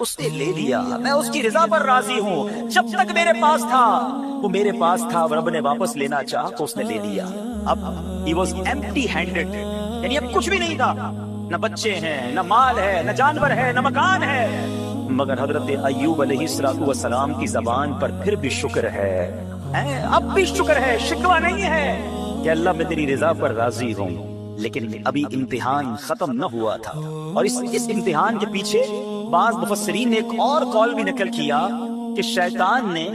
اس نے لے لیا، میں اس کی رضا پر راضی ہوں، جب تک میرے پاس تھا وہ میرے پاس تھا، رب نے واپس لینا چاہا تو اس نے لے لیا۔ اب he was empty handed، یعنی اب کچھ بھی نہیں تھا، نہ بچے ہیں، نہ مال ہے، نہ جانور ہے، نہ مکان ہے، مگر حضرت ایوب علیہ السلام کی زبان پر پھر بھی شکر ہے، اب بھی شکر ہے، شکوہ نہیں ہے کہ اللہ میں تیری رضا پر راضی ہوں۔ لیکن ابھی امتحان ختم نہ ہوا تھا، اور اس امتحان کے پیچھے بعض مفسرین نے ایک اور قول بھی نقل کیا کہ شیطان نے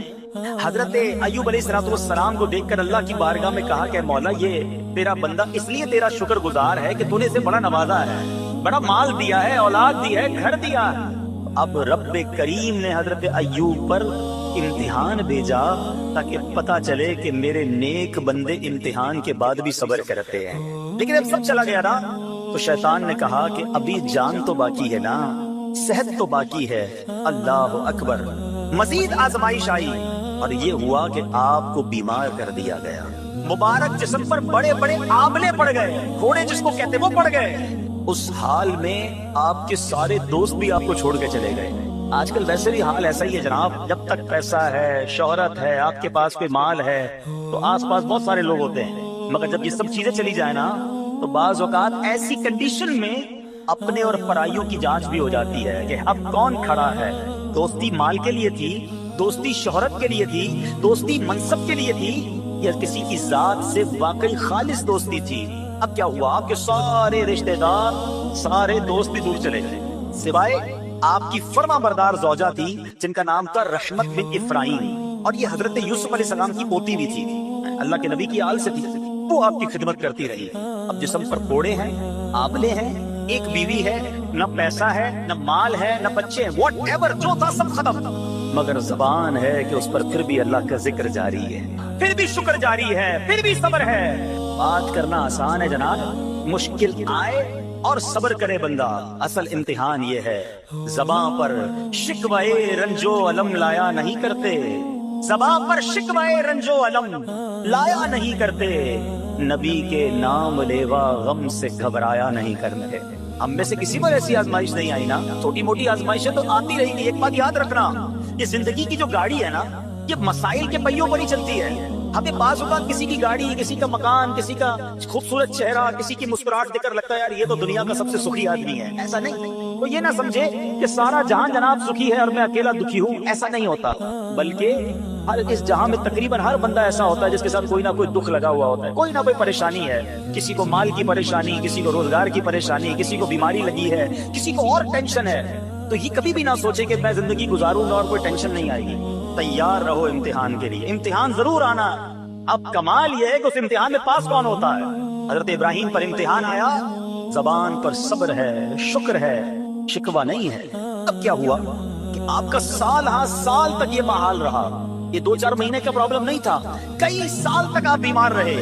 حضرت ایوب علیہ السلام کو دیکھ کر اللہ کی بارگاہ میں کہا کہ مولا یہ تیرا بندہ اس لیے تیرا شکر گزار ہے کہ تو نے اسے بڑا نوازا ہے، بڑا مال دیا ہے، اولاد دی ہے، گھر دیا۔ اب رب کریم نے حضرت ایوب پر امتحان بھیجا تاکہ پتا چلے کہ میرے نیک بندے امتحان کے بعد بھی صبر کرتے ہیں۔ لیکن اب سب چلا گیا نا تو شیطان نے کہا کہ ابھی جان تو باقی ہے نا، صحت تو باقی ہے، اللہ اکبر۔ مزید آزمائش آئی اور یہ ہوا کہ آپ کو بیمار کر دیا گیا، مبارک جسم پر بڑے بڑے آبلے پڑ گئے، گھوڑے جس کو کہتے وہ پڑ گئے۔ اس حال میں آپ کے سارے دوست بھی آپ کو چھوڑ کے چلے گئے۔ آج کل ویسے بھی حال ایسا ہی ہے جناب، جب تک پیسہ ہے، شہرت ہے، آپ کے پاس کوئی مال ہے تو آس پاس بہت سارے لوگ ہوتے ہیں، مگر جب یہ سب چیزیں چلی جائیں نا تو بعض اوقات ایسی کنڈیشن میں اپنے اور پرائیوں کی جانچ بھی ہو جاتی ہے کہ اب کون کھڑا ہے۔ دوستی مال کے لیے تھی، دوستی شہرت کے لیے تھی، دوستی منصب کے لیے تھی، یا کسی کی ذات سے واقعی خالص دوستی تھی؟ اب کیا ہوا؟ آپ کے سارے رشتہ دار، سارے دوست بھی دور چلے گئے، سوائے آپ کی فرما بردار زوجہ تھی جن کا نام تھا رحمت بن افرایم، اور یہ حضرت یوسف علیہ السلام کی پوتی بھی تھی، اللہ کے نبی کی آل سے تھی، وہ آپ کی خدمت کرتی رہی۔ اب جسم پر کوڑے ہیں، آبلے ہیں، ایک بیوی ہے، نہ پیسہ ہے، نہ مال ہے، نہ بچے ہیں، واٹ ایور جو تھا سب ختم، مگر زبان ہے کہ اس پر پھر بھی اللہ کا ذکر جاری ہے، پھر بھی شکر جاری ہے، پھر بھی صبر ہے۔ بات کرنا آسان ہے جناب، مشکل آئے اور صبر کرے بندہ، اصل امتحان یہ ہے۔ زبان پر شکوے رنجو علم لایا نہیں کرتے، زبان پر شکوے رنجو علم لایا نہیں کرتے، نبی کے نام لیوا غم سے گھبرایا نہیں کرتے۔ ہم میں سے کسی پر ایسی آزمائش نہیں آئی نا، چھوٹی موٹی آزمائشیں تو آتی رہی گی۔ ایک بات یاد رکھنا، یہ زندگی کی جو گاڑی ہے نا یہ مسائل کے پہیوں پر ہی چلتی ہے۔ ہمیں بعض اوقات کسی کی گاڑی، کسی کا مکان، کسی کا خوبصورت چہرہ، کسی کی مسکراہٹ دیکھ کر لگتا ہے یار یہ تو دنیا کا سب سے سخی آدمی ہے، ایسا نہیں۔ تو یہ نہ سمجھے کہ سارا جہاں جناب سخی ہے اور میں اکیلا دکھی ہوں، ایسا نہیں ہوتا، بلکہ ہر اس جہاں میں تقریباً ہر بندہ ایسا ہوتا ہے جس کے ساتھ کوئی نہ کوئی دکھ لگا ہوا ہوتا ہے، کوئی نہ کوئی پریشانی ہے، کسی کو مال کی پریشانی، کسی کو روزگار کی پریشانی، کسی کو بیماری لگی ہے، کسی کو اور ٹینشن ہے۔ تو یہ کبھی بھی نہ سوچے کہ میں زندگی گزاروں گا اور کوئی ٹینشن نہیں آئے گی، تیار رہو امتحان کے لیے، امتحان ضرور آنا۔ اب کمال یہ ہے کہ اس امتحان میں پاس کون ہوتا ہے۔ حضرت ابراہیم پر امتحان آیا، زبان پر صبر ہے، شکر ہے، شکوہ نہیں ہے۔ اب کیا ہوا کہ آپ کا سال ہاں سال تک یہ محال رہا، یہ 2-4 مہینے کا پرابلم نہیں تھا، کئی سال تک آپ بیمار رہے۔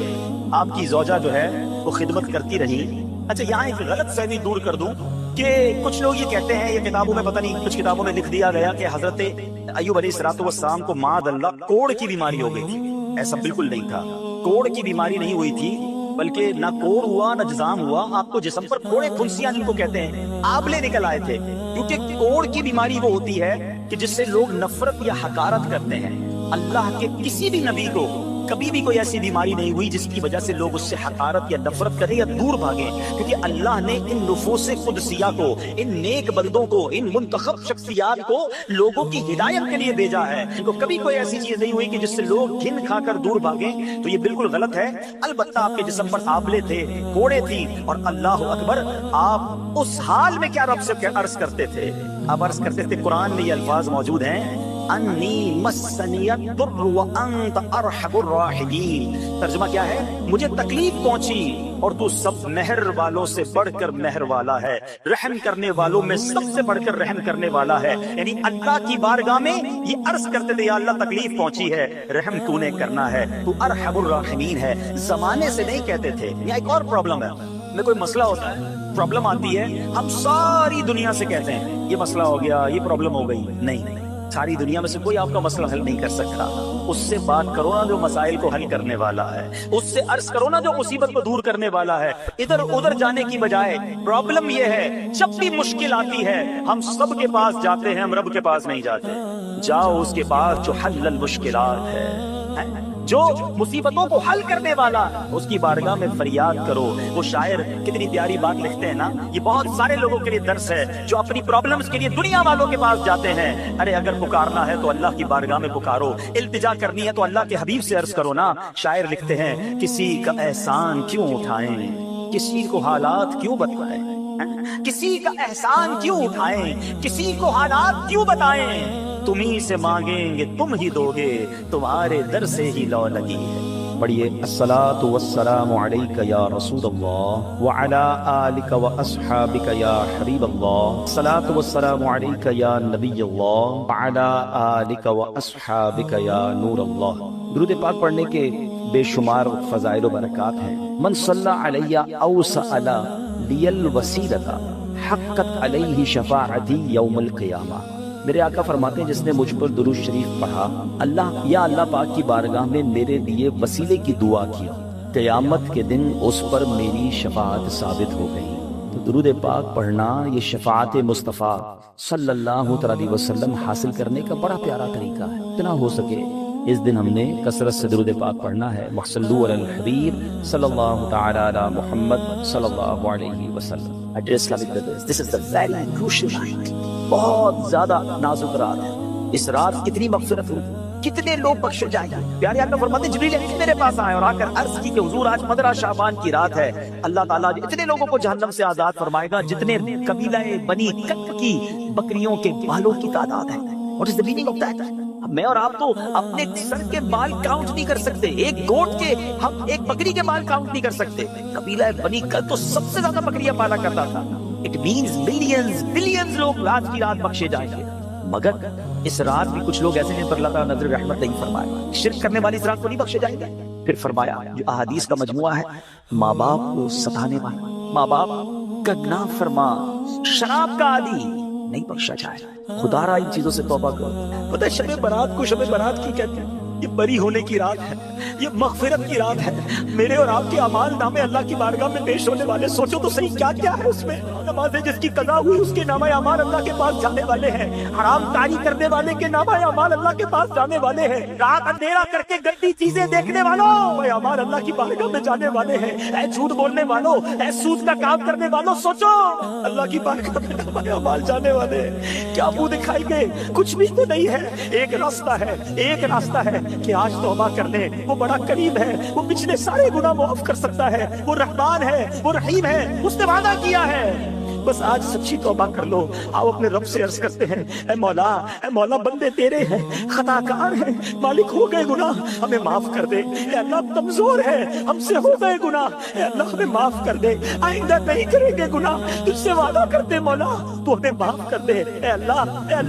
آپ کی زوجہ جو ہے وہ خدمت کرتی رہی۔ اچھا یہاں ایک غلط فہمی دور کر دوں کہ کچھ لوگ یہ کہتے ہیں، یہ کتابوں میں پتہ نہیں کچھ کتابوں میں لکھ دیا گیا کہ حضرت ایوب علیہ السلام کو معاذ اللہ کوڑ کی بیماری ہو گئی تھی۔ ایسا بالکل نہیں تھا، کوڑ کی بیماری نہیں ہوئی تھی، بلکہ نہ کوڑ ہوا نہ جزام ہوا، آپ کو جسم پر کوڑے پھنسیاں جن کو کہتے ہیں آبلے نکل آئے تھے، کیونکہ کوڑ کی بیماری وہ ہوتی ہے کہ جس سے لوگ نفرت یا حقارت کرتے ہیں۔ اللہ کے کسی بھی نبی کو کبھی بھی کوئی ایسی بیماری نہیں ہوئی جس کی وجہ سے لوگ اس سے حقارت یا نفرت کریں یا دور بھاگیں، کیونکہ اللہ نے ان نفوس قدسیہ کو، ان نیک بندوں کو، ان منتخب شخصیات کو لوگوں کی ہدایت کے لیے بھیجا ہے۔ ان کو کبھی کوئی ایسی چیز نہیں ہوئی کہ جس سے لوگ گھن کھا کر دور بھاگیں، تو یہ بالکل غلط ہے۔ البتہ آپ کے جسم پر آبلے تھے، کوڑے تھی، اور اللہ اکبر آپ اس حال میں کیا رب سے عرض کرتے تھے؟ آپ عرض کرتے تھے، قرآن میں یہ الفاظ موجود ہیں، انی مسنی الضر وانت ارحم الراحمین۔ ترجمہ کیا ہے؟ مجھے تکلیف پہنچی اور تو سب مہر والوں سے بڑھ کر مہر والا ہے، رحم کرنے والوں میں سب سے بڑھ کر رحم کرنے والا ہے۔ یعنی اللہ کی بارگاہ میں یہ عرض کرتے تھے، یا اللہ تکلیف پہنچی ہے، رحم تو نے کرنا ہے، تو ارحم الراحمین ہے، زمانے سے نہیں کہتے تھے۔ یہ ایک اور پرابلم ہے، میں کوئی مسئلہ ہوتا ہے، پرابلم آتی ہے، ہم ساری دنیا سے کہتے ہیں یہ مسئلہ ہو گیا، یہ پرابلم ہو گئی، نہیں، ساری دنیا میں سے کوئی آپ کا مسئلہ حل نہیں کر سکتا. اس سے بات کرو نا جو مسائل کو حل کرنے والا ہے, اس سے عرض کرو نا جو مصیبت کو دور کرنے والا ہے. ادھر ادھر جانے کی بجائے پرابلم یہ ہے جب بھی مشکل آتی ہے ہم سب کے پاس جاتے ہیں, ہم رب کے پاس نہیں جاتے. جاؤ اس کے پاس جو حل المشکلات ہے, جو مصیبتوں کو حل کرنے والا, اس کی بارگاہ میں فریاد کرو. وہ شاعر کتنی پیاری بات لکھتے ہیں نا, یہ بہت سارے لوگوں کے لیے درس ہے جو اپنی پرابلمز کے لیے دنیا والوں کے پاس جاتے ہیں. ارے اگر پکارنا ہے تو اللہ کی بارگاہ میں پکارو, التجا کرنی ہے تو اللہ کے حبیب سے عرض کرو نا. شاعر لکھتے ہیں کسی کا احسان کیوں اٹھائیں, کسی کو حالات کیوں بتائیں, کسی کا احسان کیوں اٹھائیں, کسی کو حالات کیوں بتائیں. تمہیں سے مانگیں گے تم ہی دو گے, تمہارے در سے ہی لو لگی ہے. پڑھیے الصلاۃ والسلام علیک یا رسول اللہ وعلی آلک واصحابک یا حبیب اللہ. الصلاۃ والسلام علیک یا نبی اللہ وعلی آلک واصحابک یا نور اللہ. درود پاک پڑھنے کے بے شمار فضائل و برکات ہیں. من صلی علی او سأل لی الوسیلۃ حقت علیہ شفاعتی یوم القیامہ. میرے آقا فرماتے ہیں جس نے مجھ پر درود شریف پڑھا, اللہ پاک کی بارگاہ میں میرے لیے وسیلے کی دعا کی, قیامت کے دن اس پر میری شفاعت ثابت ہو گئی. تو درود پاک پڑھنا یہ شفاعت مصطفیٰ صلی اللہ علیہ وسلم حاصل کرنے کا بڑا پیارا طریقہ ہے. اتنا ہو سکے اس دن ہم نے کثرت سے درود پاک پڑھنا ہے. صلو علی الحبیب صلی اللہ تعالی علی محمد صلی اللہ علیہ وسلم. Dear Islamic brothers, this is the very crucial night. بہت زیادہ نازک رات ہے. اس رات کتنی مغفرت ہوگی, کتنے لوگ بخشے جائیں گے. پیارے آقا فرماتے ہیں جبریل امین میرے پاس آئے اور آ کر عرض کی کہ حضور آج 15 شعبان کی رات ہے. اللہ تعالیٰ اتنے لوگوں کو جہنم سے آزاد فرمائے گا جتنے قبیلہ بنی کلب کی بکریوں کے بالوں کی تعداد ہے. What is the meaning of that? میں اور آپ تو اپنے سر کے بال کاؤنٹ نہیں کر سکتے, ایک گوٹ کے, ہم ایک بکری کے بال کاؤنٹ نہیں کر سکتے. قبیلہ بنی کلب تو سب سے زیادہ بکریاں پالا کرتا تھا. It means millions, billions لوگ آج کی رات بخشے جائیں گے. مگر اس رات بھی کچھ لوگ ایسے ہیں پر اللہ تعالیٰ نظر رحمت نہیں فرمایا. شرک کرنے والی اس رات کو نہیں بخشے جائیں گے. پھر فرمایا جو احادیث کا مجموعہ ہے, ماں باپ کو ستانے والا, ماں باپ کا گناہ فرما, شراب کا عادی نہیں بخشا جائے. خدا را ان چیزوں سے توبہ کرو. پتہ ہے شب برات کو شب برات کی کہتے ہیں, یہ بری ہونے کی رات ہے, یہ مغفرت کی رات ہے. میرے اور آپ کے اعمال نامے اللہ کی بارگاہ میں پیش ہونے والے, سوچو تو صحیح کیا کیا ہے اس میں. نمازیں جس کی قضا ہوئی اس کے نامہ اعمال اللہ کے پاس جانے والے ہیں. حرام کاری کرنے والے کے نامہ اعمال اللہ کے پاس جانے والے ہیں. رات اندھیرا کر کے گندی چیزیں دیکھنے والوں اعمال اللہ کی بارگاہ میں جانے والے ہیں. اے جھوٹ بولنے والوں, اے سود کا کام کرنے والوں, سوچو اللہ کی بارگاہ میں نامہ اعمال جانے والے ہیں. کیا منہ دکھائی گئے, کچھ بھی تو نہیں ہے. ایک راستہ ہے, ایک راستہ ہے کہ آج توبہ کر لیں. وہ بڑا قریب ہے, وہ پچھلے سارے گناہ معاف کر سکتا ہے. وہ رحمان ہے, وہ رحیم ہے, اس نے وعدہ کیا ہے. بس آج سچی توبہ کر لو. آؤ اپنے رب سے عرض کرتے ہیں, اے مولا بندے تیرے ہیں, خطا کار ہیں, مالک ہو گئے گناہ, ہمیں معاف کر دے. اے اللہ کمزور ہے, ہم سے ہو گئے گناہ, اے اللہ ہمیں معاف کر دے. آئندہ نہیں کریں گے گناہ, تجھ سے وعدہ کرتے مولا تو ہمیں معاف کر دے. اے اللہ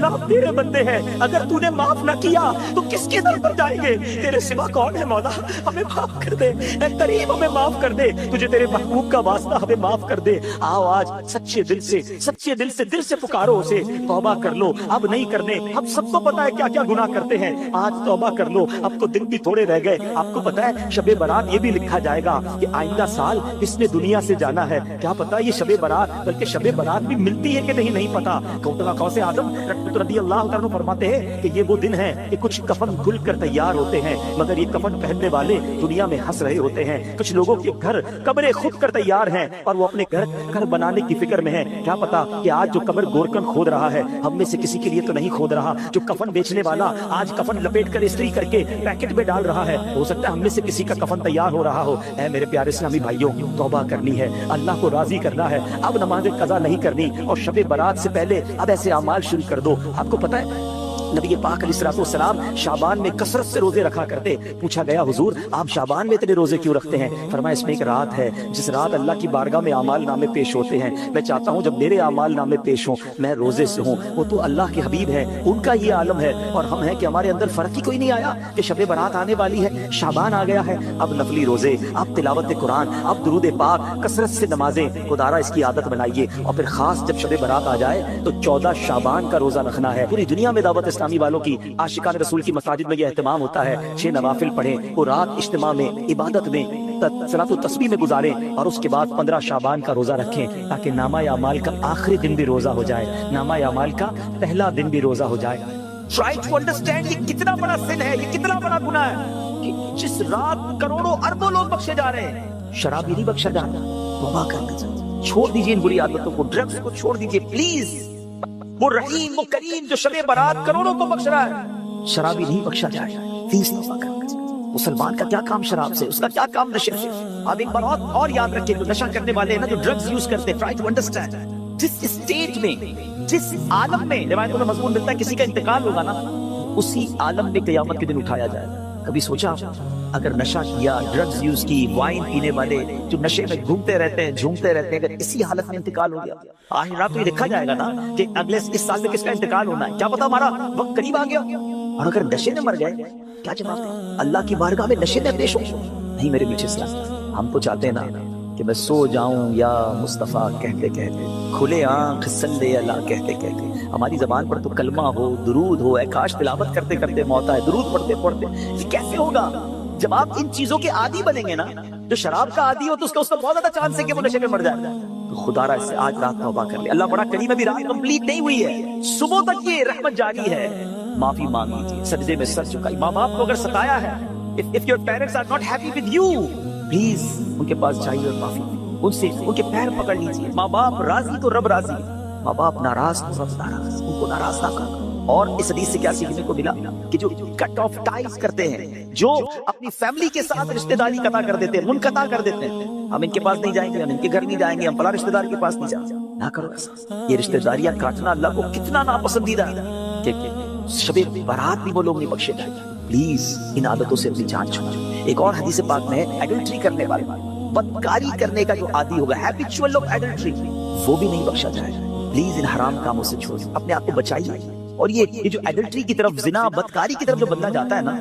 ہم تیرے بندے ہیں, اگر تو نے معاف نہ کیا تو کس کے در پر جائیں گے. تیرے سوا کون ہے مولا, ہمیں معاف کر دے. اے کریم ہمیں معاف کر دے, تجھے تیرے محبوب کا واسطہ ہمیں معاف کر دے. آؤ آج سچے دل سے پکارو اسے, توبہ کر لو. اب نہیں کرنے, ہم سب کو پتا ہے کیا کیا گناہ کرتے ہیں. آج توبہ کر لو, اب تو دن بھی تھوڑے رہ گئے. آپ کو پتا ہے شب برات یہ بھی لکھا جائے گا کہ آئندہ سال اس نے دنیا سے جانا ہے. کیا پتا یہ شب برات, بلکہ شب برات بھی ملتی ہے کہ نہیں پتا. غوث اعظم رضی اللہ عنہ فرماتے ہیں کہ یہ وہ دن ہے کہ کچھ کفن کھل کر تیار ہوتے ہیں, مگر یہ کفن پہننے والے دنیا میں ہنس رہے ہوتے ہیں. کچھ لوگوں کے گھر قبریں خود کر تیار ہیں اور وہ اپنے گھر بنانے کی فکر میں ہیں. کیا پتا کہ آج جو قبر گورکن کھود رہا ہے ہم میں سے کسی کے لیے تو نہیں کھود رہا. جو کفن بیچنے والا آج کفن لپیٹ کر استری کر کے پیکٹ میں ڈال رہا ہے, ہو سکتا ہے ہم میں سے کسی کا کفن تیار ہو رہا ہو. اے میرے پیارے اسلامی بھائیوں, توبہ کرنی ہے, اللہ کو راضی کرنا ہے. اب نماز قضا نہیں کرنی, اور شب برات سے پہلے اب ایسے اعمال شروع کر دو. آپ کو پتا ہے نبی پاک علیہ الصلوۃ والسلام شعبان میں کثرت سے روزے رکھا کرتے. پوچھا گیا حضور آپ شعبان میں اتنے روزے کیوں رکھتے ہیں؟ فرمایا اس میں ایک رات ہے جس رات اللہ کی بارگاہ میں اعمال نامے پیش ہوتے ہیں. میں چاہتا ہوں جب میرے اعمال نامے پیش ہوں میں روزے سے ہوں. وہ تو اللہ کے حبیب ہیں, ان کا یہ عالم ہے, اور ہم ہیں کہ ہمارے اندر فرق ہی کوئی نہیں آیا کہ شب برات آنے والی ہے, شعبان آ گیا ہے. اب نفلی روزے, اب تلاوت قرآن, اب درود پاک, کثرت سے نمازیں, خدارا اس کی عادت بنائیے. اور پھر خاص جب شب برات آ جائے تو 14 شعبان کا روزہ رکھنا ہے. پوری دنیا میں دعوت اسلامی اسلامی والوں کی عاشقان رسول کی مساجد میں یہ اہتمام ہوتا ہے 6 نوافل پڑھیں، وہ رات اجتماع میں عبادت میں صلاۃ و تسبیح میں گزاریں، اور اس کے بعد 15 شعبان کا روزہ رکھیں تاکہ نامہ اعمال کا آخری دن بھی روزہ ہو جائے، نامہ اعمال کا پہلا دن بھی روزہ ہو جائے۔ ٹرائی ٹو انڈرسٹینڈ یہ کتنا بڑا سن ہے، یہ کتنا بڑا گناہ ہے کہ جس رات کروڑوں اربوں لوگ بخشے جا رہے ہیں، شراب نہیں بخشا جاتا۔ توبہ کرنا چاہیے، چھوڑ دیجیے ان بری عادتوں کو، ڈرگس کو چھوڑ دیجیے پلیز۔ وہ رحیم وہ کریم جو شب برات کروڑوں کو بخش رہا ہے، شرابی نہیں بخشا جائے، پلیز توبہ کرنا چاہیے۔ مسلمان کا کیا کام شراب سے، اس کا کیا کام نشے سے۔ آپ ایک بار اور یاد رکھیں، جو نشہ کرنے والے ہیں نا، جو ڈرگز یوز کرتے ہیں، ٹرائی ٹو انڈرسٹینڈ جس اسٹیٹ میں، جس عالم میں روایتوں میں مضمون ملتا ہے کسی کا انتقال ہوگا نا، اسی عالم میں قیامت کے دن اٹھایا جائے گا۔ کبھی سوچا اگر نشہ کیا، ڈرگز یوز کی، وائن پینے والے جو نشے میں گھومتے رہتے ہیں، جھومتے رہتے ہیں، اگر اسی حالت میں انتقال ہو گیا، آخرات تو یہ دیکھا جائے گا نا کہ اگلے اس سال میں کس کا انتقال ہونا ہے، کیا پتا ہمارا وقت قریب آ گیا، اور اگر نشے میں مر گئے کیا جواب دیں؟ اللہ کی بارگاہ میں نشے میں پیش ہو؟ نہیں میرے میٹھے اسلام، ہم تو چاہتے ہیں نا کہ میں سو جاؤں یا مصطفیٰ کہتے کہتے، کھلے آنکھ صلی اللہ کہتے کہتے، ہماری زبان پر تو کلمہ ہو، درود ہو، اے کاش تلاوت کرتے کرتے موت آئے، درود پڑھتے پڑھتے۔ یہ کیسے ہوگا جب آپ ان چیزوں کے عادی بنیں گے نا؟ جو شراب کا عادی ہو تو اس کا بہت زیادہ چانس ہے کہ وہ نشے میں مر جائے۔ تو خدا را اس سے آج رات توبہ کر لے، اللہ بڑا کریم ہے، ابھی رات کمپلیٹ نہیں ہوئی ہے، صبح تک یہ رحمت جاری ہے۔ معافی مانگ لیجیے، سجدے میں سر جھکائیے۔ ماں باپ کو اگر ستایا ہے، if your parents are not happy with you, please ان کے پاس جائیے اور معافی ان سے ان کے پیر پکڑ لیجیے۔ ماں باپ راضی تو رب راضی، ماں باپ ناراض تو رب ناراض، ان کو ناراض نہ کرو۔ اور اس حدیث سے کیا سیکھنے کو ملا کہ جو کٹ آف ٹائز کرتے ہیں، جو اپنی فیملی کے ساتھ رشتہ داری قطع کر دیتے ہیں، منقطع کر دیتے ہیں، ہم ان کے پاس نہیں جائیں گے، ہم ان کے گھر نہیں جائیں گے، ہم فلاں رشتہ دار کے پاس نہیں جائیں گے، نہ کرو ایسا۔ یہ رشتہ داریاں کاٹنا اللہ کو کتنا ناپسندیدہ ہے کہ شب برات بھی وہ لوگ نہیں بخشے جائیں۔ پلیز ان عادتوں سے اپنی جان چھڑاؤ۔ ایک اور حدیث پاک میں ایڈلٹری کرنے والے، بدکاری کرنے کا جو عادی ہوگا، ہیبچول آف ایڈلٹری، وہ بھی نہیں بخشا جائے۔ پلیز ان حرام کاموں سے چھوڑیں، اپنے آپ کو بچائیے۔ اور یہ جو ایڈلٹری کی طرف، زنا بدکاری کی طرف جو بندہ جاتا ہے نا،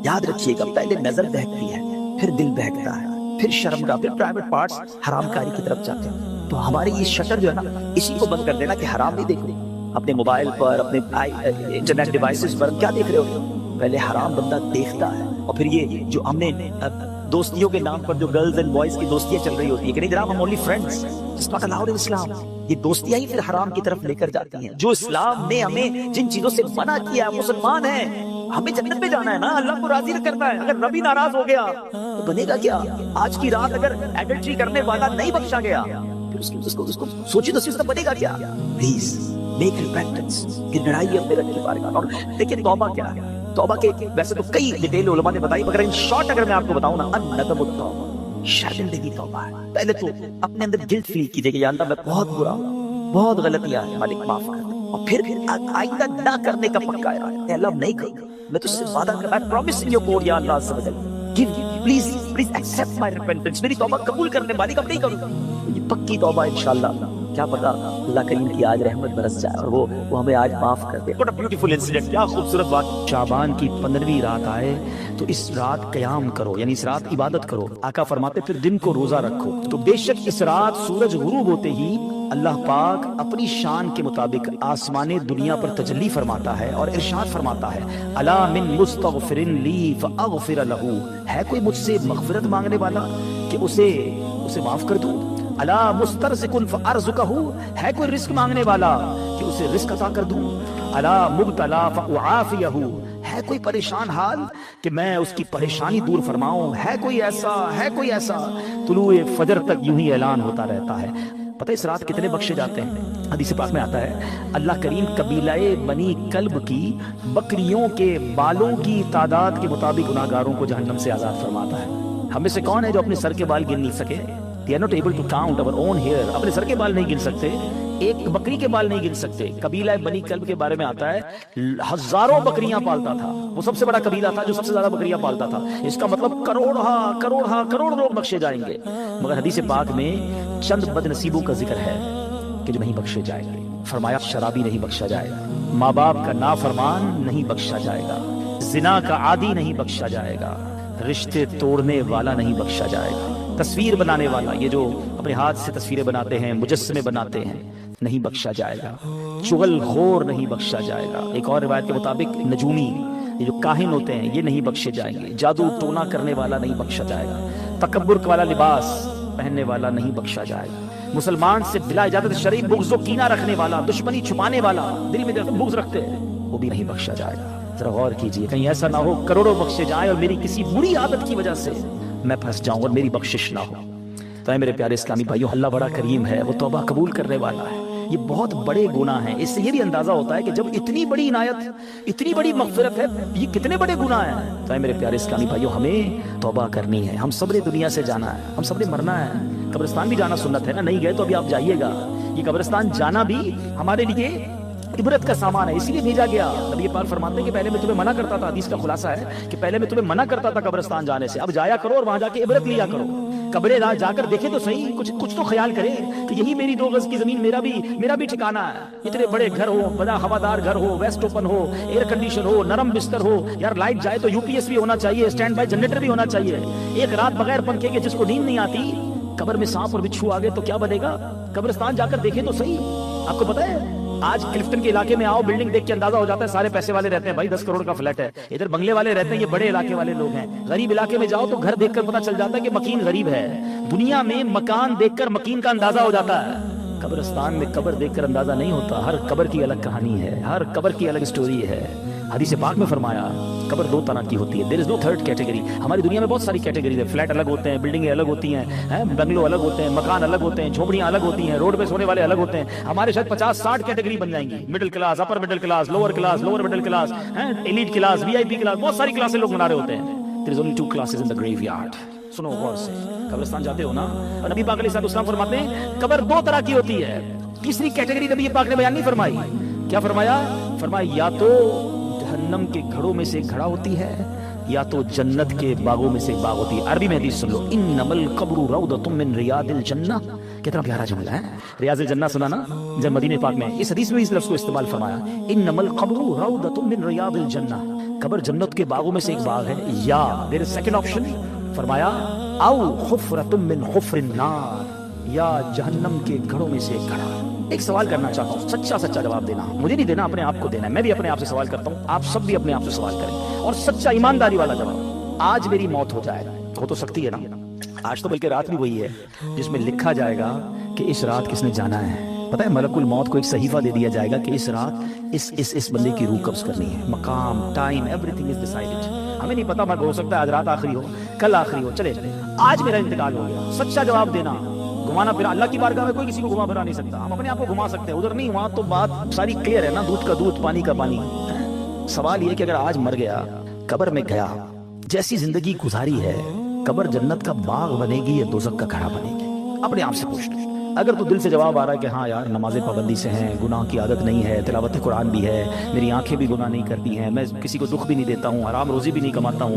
یاد رکھیے گا پہلے نظر بہکتی ہے، پھر دل بہکتا ہے، پھر شرمگاہ، پھر پرائیویٹ پارٹس حرام کاری کی طرف جاتے ہیں۔ تو ہماری یہ شٹر جو ہے نا، اسی کو بند کر دینا کہ حرام نہیں دیکھ رہے اپنے موبائل پر، اپنے انٹرنیٹ ڈیوائسز پر کیا دیکھ رہے ہو؟ پہلے حرام بندہ دیکھتا ہے، اور پھر یہ جو ہم نے دوستیوں کے نام پر جو گرلز اینڈ بوائز کی دوستیاں چل رہی ہوتی ہیں کہ نہیں جناب ہم only friends, it's not allowed in Islam, یہ دوستیاں ہی پھر حرام کی طرف لے کر جاتی ہیں۔ جو اسلام نے ہمیں جن چیزوں سے منع کیا ہے، مسلمان ہیں، ہمیں جنت میں جانا ہے نا، اللہ کو راضی کرنا ہے۔ اگر نبی ناراض ہو گیا تو بنے گا کیا؟ آج کی رات اگر ایڈلٹری کرنے والا نہیں بخشا گیا، پھر اس کو سوچی تو اس کا بنے گا کیا؟ پلیز میک ریپینٹنس، گڑگڑائیے اپنے رب کی بارگاہ۔ اور دیکھیں توبہ کیا ہے، توبہ کے ویسے تو کئی ڈیٹیل علماء نے بتائی، مگر ان شارٹ اگر میں آپ کو بتاؤں نا، الندم التوبہ، شرمندگی توبہ ہے۔ پہلے تو اپنے اندر گلٹ فیل کیجیے کہ یا اللہ میں بہت برا ہوں، بہت غلطیاں ہیں، مالک معاف کر دے، اور پھر آئندہ نہ کرنے کا پکا ارادہ ہے، اللہ نہیں کروں گا، میں تجھ سے وعدہ کرتا ہوں، I promise in your court یا اللہ عز و جل، پلیز accept my repentance، میری توبہ قبول کرنے والی کب نہیں کروں گا، یہ پکی توبہ انشاءاللہ۔ کیا پتا اللہ کریم کی آج رحمت برس جائے اور وہ ہمیں آج معاف کر دے۔ What a beautiful incident، کیا خوبصورت بات۔ شعبان کی 15ویں رات آئے تو اس رات قیام کرو، یعنی اس رات عبادت کرو۔ آقا فرماتے پھر دن کو روزہ رکھو۔ تو بے شک اس رات سورج غروب ہوتے ہی اللہ پاک اپنی شان کے مطابق آسمان دنیا پر تجلی فرماتا ہے اور ارشاد فرماتا ہے، الا من مستغفر لی فاغفر لہ، ہے کوئی مجھ سے مغفرت مانگنے والا کہ اسے معاف کر دوں؟ الا مسترزق فارزقہ، ہے کوئی رزق مانگنے والا کہ اسے رزق عطا کر دوں؟ الا مبتلا فاعافیہ، ہے کوئی پریشان حال کہ میں اس کی پریشانی دور فرماؤں؟ ہے کوئی ایسا؟ طلوع فجر تک یوں ہی اعلان ہوتا رہتا ہے۔ پتہ اس رات کتنے بخشے جاتے ہیں؟ حدیث پاک میں آتا ہے اللہ کریم قبیلہ بنی کلب کی بکریوں کے بالوں کی تعداد کے مطابق گناہگاروں کو جہنم سے آزاد فرماتا ہے۔ ہم میں سے کون ہے جو اپنے سر کے بال گن نہیں سکے؟ They are not able to count our own hair، اپنے سر کے بال نہیں گن سکتے، ایک بکری کے بال نہیں گن سکتے۔ قبیلہ بنی کلب کے بارے میں آتا ہے ہزاروں بکریاں پالتا تھا، وہ سب سے بڑا قبیلہ تھا جو سب سے زیادہ بکریاں پالتا تھا۔ اس کا مطلب کروڑ لوگ بخشے جائیں گے، مگر حدیث پاک میں چند بد نصیبوں کا ذکر ہے کہ جو نہیں بخشے جائیں گے۔ فرمایا شرابی نہیں بخشا جائے گا، ماں باپ کا نافرمان نہیں بخشا جائے گا، زنا کا عادی نہیں بخشا جائے گا، رشتے توڑنے والا نہیں بخشا جائے گا، تصویر بنانے والا، یہ جو اپنے ہاتھ سے تصویریں بناتے ہیں، مجسمے بناتے ہیں، نہیں بخشا جائے گا۔ چغل خور نہیں بخشا جائے گا. ایک اور روایت کے مطابق نجومی، یہ جو کاہن ہوتے ہیں، یہ نہیں بخشے جائیں گے. جادو ٹونا کرنے والا نہیں بخشا جائے گا. تکبر والا لباس پہننے والا نہیں بخشا جائے گا. مسلمان سے بلا اجازت شرعی بغض و کینہ رکھنے والا، دشمنی چھپانے والا، دل میں بغض رکھتے ہیں، وہ بھی نہیں بخشا جائے گا. ذرا غور کیجئے، کہیں ایسا نہ ہو کروڑوں بخشے جائیں اور میری کسی بری عادت کی وجہ سے میں پھنس جاؤں اور میری بخشش نہ ہو. تو اے میرے پیارے اسلامی بھائیوں، اللہ بڑا کریم ہے، وہ توبہ قبول کرنے والا ہے. یہ بہت بڑے گناہ ہیں. اس سے یہ بھی اندازہ ہوتا ہے کہ جب اتنی بڑی عنایت، اتنی بڑی مغفرت ہے، یہ کتنے بڑے گناہ ہیں. تو اے میرے پیارے اسلامی بھائیوں، ہمیں توبہ کرنی ہے. ہم سب نے دنیا سے جانا ہے، ہم سب نے مرنا ہے. قبرستان بھی جانا سنت ہے نا، نہیں گئے تو ابھی آپ جائیے گا. یہ قبرستان جانا بھی ہمارے لیے عبرت کا سامان ہے، اسی لیے بھیجا گیا. نبی پاک فرماتے ہیں کہ پہلے میں تمہیں منع کرتا تھا، حدیث کا خلاصہ ہے کہ پہلے میں تمہیں منع کرتا تھا قبرستان جانے سے، اب جایا کرو اور وہاں جا کے عبرت لیا کرو. قبریں جا کر دیکھے تو صحیح، کچھ تو خیال کرے کہ یہی میری 2 گز کی زمین میرا بھی ٹھکانہ ہے. اتنے بڑے گھر ہو، بڑا ہوادار گھر ہو، ویسٹ اوپن ہو، ایئر کنڈیشن ہو، نرم بستر ہو. یار لائٹ جائے تو UPS بھی ہونا چاہیے، اسٹینڈ بائی جنریٹر بھی ہونا چاہیے. ایک رات بغیر پنکھے کے جس کو نیند نہیں آتی، قبر میں سانپ اور بچھو آ گئے تو کیا بنے گا؟ قبرستان جا کر دیکھے تو صحیح. آپ کو پتا ہے آج کلفٹن کے علاقے میں آؤ، بلڈنگ دیکھ کے اندازہ ہو جاتا ہے سارے پیسے والے رہتے ہیں بھائی، 10 کروڑ کا فلیٹ ہے. ادھر بنگلے والے رہتے ہیں، یہ بڑے علاقے والے لوگ ہیں. غریب علاقے میں جاؤ تو گھر دیکھ کر پتا چل جاتا ہے کہ مکین غریب ہے. دنیا میں مکان دیکھ کر مکین کا اندازہ ہو جاتا ہے. قبرستان میں قبر دیکھ کر اندازہ نہیں ہوتا. ہر قبر کی الگ کہانی ہے، ہر قبر کی الگ سٹوری ہے. حدیث پاک میں فرمایا قبر 2 طرح کی ہوتی ہے. دیر از نو تھرڈ کیٹیگری. ہماری دنیا میں بہت ساری کیٹیگریز ہیں. فلیٹ الگ ہوتے ہیں، بلڈنگیں الگ ہوتی ہیں، بنگلو الگ ہوتے ہیں، مکان الگ ہوتے ہیں، جھوپڑیاں الگ ہوتی ہیں، روڈ پہ سونے والے الگ ہوتے ہیں. ہمارے شاید 50-60 کیٹیگری بن جائیں گی. Middle class, upper middle class, lower middle class, elite class, VIP class, بہت ساری کلاسیں لوگ بنا رہے ہوتے ہیں. There is only 2 classes in the graveyard. سنو غور سے، قبرستان جاتے ہو نا، اور نبی پاک علیہ السلام فرماتے ہیں قبر 2 طرح کی ہوتی ہے. تیسری کیٹیگری نبی پاک نے بیان نہیں فرمائی. کیا فرمایا؟ فرمایا یا تو جہنم کے گھڑوں میں سے ایک گھڑا ہوتی ہے، یا تو جنت کے باغوں میں سے ایک باغ ہوتی ہے. عربی میں حدیث سن لو، انما القبر روضۃ من ریاض الجنہ. کتنا پیارا جملہ ہے. ریاض الجنہ سنا نا جب مدینے پاک میں، اس حدیث میں اس لفظ کو استعمال فرمایا، انما القبر روضۃ من ریاض الجنہ. قبر جنت کے باغوں میں سے ایک باغ ہے. یا دیر از سیکنڈ آپشن، فرمایا او حفرۃ من حفر النار، یا جہنم کے گھڑوں میں سے ایک گھڑا. ایک سوال کرنا چاہتا ہوں، سچا جواب دینا. مجھے نہیں دینا، اپنے آپ کو دینا ہے. میں بھی اپنے آپ سے سوال کرتا ہوں، آپ سب بھی اپنے آپ سے سوال کریں، اور سچا ایمانداری والا جواب. آج میری موت ہو جائے، ہو تو سکتی ہے نا، آج تو بلکہ رات بھی وہی ہے جس میں لکھا جائے گا کہ اس رات کس نے جانا ہے. پتہ ہے ملک الموت کو ایک صحیفہ دے دیا جائے گا کہ اس رات اس بندے کی روح قبض کرنی ہے. مقام، time, every thing is decided. ہمیں نہیں پتا، ہو سکتا ہے آج رات آخری ہو، کل آخری ہو. چلے آج میرا انتقال ہو گیا. سچا جواب دینا. گھمانا پھرا، اللہ کی بارگاہ میں کوئی کسی کو گھما پھرا نہیں سکتا. ہم اپنے آپ کو گھما سکتے ہیں، ادھر نہیں. وہاں تو بات ساری کلیئر ہے نا، دودھ کا دودھ، پانی کا پانی. سوال یہ کہ اگر آج مر گیا، قبر میں گیا، جیسی زندگی گزاری ہے، قبر جنت کا باغ بنے گی یا دوزخ کا گھڑا بنے گی؟ اپنے آپ سے پوچھنا. اگر تو دل سے جواب آ رہا ہے کہ ہاں یار نماز پابندی سے ہیں، گناہ کی عادت نہیں ہے، تلاوت قرآن بھی ہے، میری آنکھیں بھی گناہ نہیں کرتی ہیں، میں کسی کو دکھ بھی نہیں دیتا ہوں، حرام روزی بھی نہیں کماتا ہوں،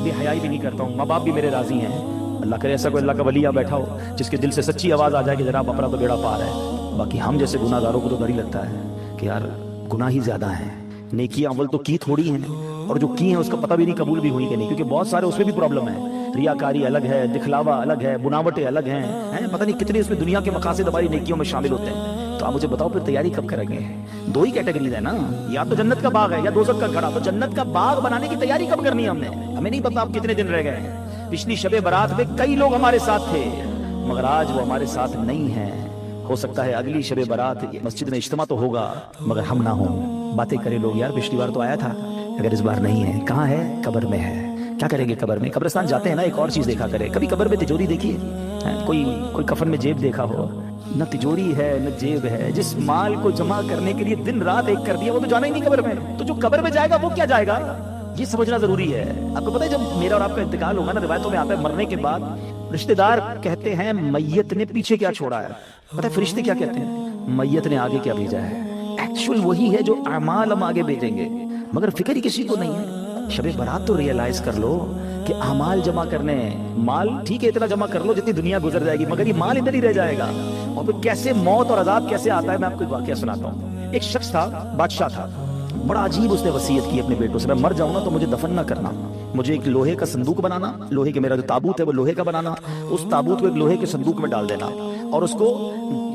بے حیائی بھی نہیں کرتا ہوں، ماں باپ بھی میرے راضی ہیں. اللہ کرے ایسا کوئی اللہ کا ولی بیٹھا ہو جس کے دل سے سچی آواز آ جائے کہ جناب اپنا تو بیڑا پار ہے. باقی ہم جیسے گناہ گاروں کو تو ڈر ہی لگتا ہے کہ یار گناہ ہی زیادہ ہیں، نیکیاں اول تو کی تھوڑی ہیں، اور جو کی ہیں اس کا پتہ بھی نہیں قبول بھی ہوئی کہ نہیں، کیونکہ بہت سارے اس میں بھی پرابلم ہے. ریاکاری الگ ہے، دکھلاوا الگ ہے، بناوٹیں الگ ہیں، پتہ نہیں کتنے اس میں دنیا کے مقاصد ہماری نیکیوں میں شامل ہوتے ہیں. تو آپ مجھے بتاؤ پھر تیاری کب کریں گے؟ 2 ہی کیٹیگریز ہیں نا، یا تو جنت کا باغ ہے یا دوزخ کا گھڑا. تو جنت کا باغ بنانے کی تیاری کب کرنی ہے ہمیں نہیں پتا اب کتنے دن رہ گئے ہیں. پچھلی شب برات میں کئی لوگ ہمارے ساتھ تھے، مگر آج وہ ہمارے ساتھ نہیں ہیں. ہو سکتا ہے اگلی شب برات مسجد میں اجتماع تو ہوگا مگر ہم نہ ہوں. باتیں کرے لوگ، یار پچھلی بار تو آیا تھا، اگر اس بار نہیں ہے. کہاں ہے؟ قبر میں ہے. کیا کریں گے قبر میں؟ قبرستان جاتے ہیں نا، ایک اور چیز دیکھا کرے. کبھی قبر میں تجوری دیکھیے، کوئی کفن میں جیب دیکھا ہو؟ نہ تجوری ہے نہ جیب ہے. جس مال کو جمع کرنے کے لیے دن رات ایک کر دیا وہ تو جانا ہی نہیں قبر میں. تو جو قبر میں جائے گا وہ کیا جائے گا؟ یہ سمجھنا ضروری ہے. آپ کو پتہ ہے جب میرا اور آپ کا انتقال ہوگا نا، روایتوں میں آتا ہے مرنے کے بعد رشتہ دار کہتے ہیں میت نے پیچھے کیا چھوڑا ہے. پتہ ہے فرشتے کیا کہتے ہیں؟ میت نے آگے کیا بھیجا ہے. ایکچوئل وہی ہے جو اعمال ہم آگے بھیجیں گے، مگر فکر ہی کسی کو نہیں ہے. شب برات تو ریئلائز کر لو کہ اعمال جمع کرنے ہیں. مال ٹھیک ہے اتنا جمع کر لو جتنی دنیا گزر جائے گی، مگر یہ مال ادھر ہی رہ جائے گا. اور پھر کیسے موت اور عذاب کیسے آتا ہے، میں آپ کو ایک واقعہ سناتا ہوں. ایک شخص تھا، بادشاہ تھا، بڑا عجیب اس نے وصیت کی اپنے بیٹوں سے، میں مر جاؤں نا تو مجھے دفن نہ کرنا، مجھے ایک لوہے کا صندوق بنانا، لوہے کے میرا جو تابوت ہے وہ لوہے کا بنانا، اس تابوت کو ایک لوہے کے صندوق میں ڈال دینا، اور اس کو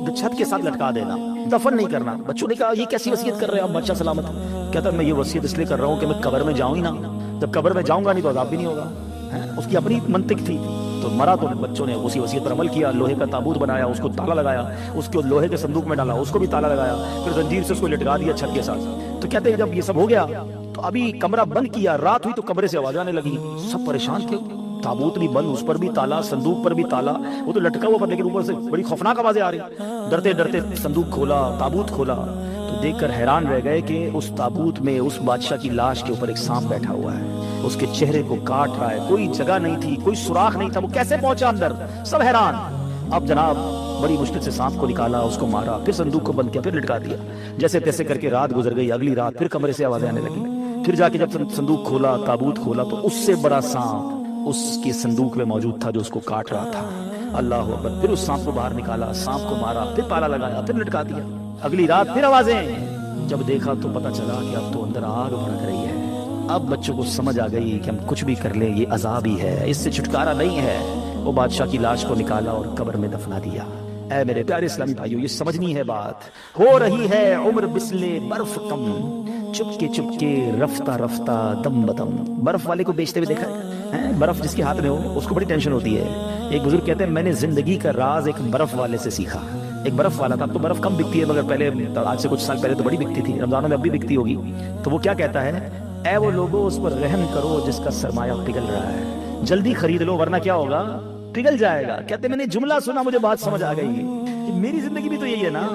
چھت کے ساتھ لٹکا دینا, دفن نہیں کرنا. بچوں نے کہا یہ کیسی وصیت کر رہے ہیں آپ بادشاہ سلامت؟ کہتا میں یہ وصیت اس لیے کر رہا ہوں کہ میں قبر میں جاؤں ہی نہ, جب قبر میں جاؤں گا نہیں تو عذاب بھی نہیں ہوگا. اس کی اپنی منطق تھی. تو مرا تو بچوں نے اسی وصیت پر عمل کیا, لوہے کا تابوت بنایا, اس کو تالا لگایا, اس کو لوہے کے صندوق میں ڈالا, اس کو بھی تالا لگایا, پھر زنجیر سے اس کو لٹکا دیا چھت کے ساتھ. تو کہتے ہیں جب یہ سب ہو گیا تو ابھی کمرہ بند کیا, رات ہوئی تو کمرے سے آوازیں آنے لگی. سب پریشان تھے, تابوت بھی بند, اس پر بھی تالا, صندوق پر بھی تالا, وہ تو لٹکا ہوا پر لیکن اوپر سے بڑی خوفناک آوازیں آ رہی. ڈرتے ڈرتے صندوق کھولا, تابوت کھولا تو دیکھ کر حیران رہ گئے کہ اس تابوت میں اس بادشاہ کی لاش کے اوپر ایک سانپ بیٹھا ہوا ہے, اس کے چہرے کو کاٹ رہا ہے. کوئی جگہ نہیں تھی, کوئی سوراخ نہیں تھا, وہ کیسے پہنچا اندر؟ سب حیران. اب جناب بڑی مشکل سے سانپ کو نکالا, اس کو مارا, پھر صندوق کو بند کیا, پھر لٹکا دیا. جیسے تیسے کر کے رات گزر گئی. اگلی رات پھر کمرے سے آوازیں آنے لگی. پھر جا کے جب صندوق کھولا, تابوت کھولا تو اس سے بڑا سانپ اس کے صندوق میں موجود تھا جو اس کو کاٹ رہا تھا. اللہ اکبر. پھر اس سانپ کو باہر نکالا, سانپ کو مارا, پھر تالا لگایا, پھر لٹکا دیا. اگلی رات پھر آوازیں. جب دیکھا تو پتا چلا کہ اب تو اندر آگ بھڑک رہی ہے. اب بچوں کو سمجھ آ گئی کہ ہم کچھ بھی کر لیں یہ عذاب ہی ہے, اس سے چھٹکارا نہیں ہے. وہ بادشاہ کی لاش کو نکالا اور قبر میں دفنا دیا. اے میرے پیارے اسلامی بھائیو, یہ سمجھنی ہے بات. ہو رہی ہے عمر بسلے برف کم, چپکے رفتہ رفتہ دم بدم. برف والے کو بیچتے ہوئے دیکھا ہے, برف جس کے ہاتھ میں ہو اس کو بڑی ٹینشن ہوتی ہے. ایک بزرگ کہتے ہیں میں نے زندگی کا راز ایک برف والے سے سیکھا. ایک برف والا تھا, اب تو برف کم بکتی ہے مگر پہلے آج سے کچھ سال پہلے تو بڑی بکتی تھی, رمضانوں میں اب بھی بکتی ہوگی. تو وہ کیا کہتا ہے, اے وہ لوگوں اس پر رحم کرو جس کا سرمایہ پگھل رہا ہے, جلدی خرید لو ورنہ کیا ہوگا, پگھل جائے گا. کہتے میں نے جملہ سنا, مجھے بات سمجھ آ گئی کہ میری زندگی بھی تو یہی ہے نا.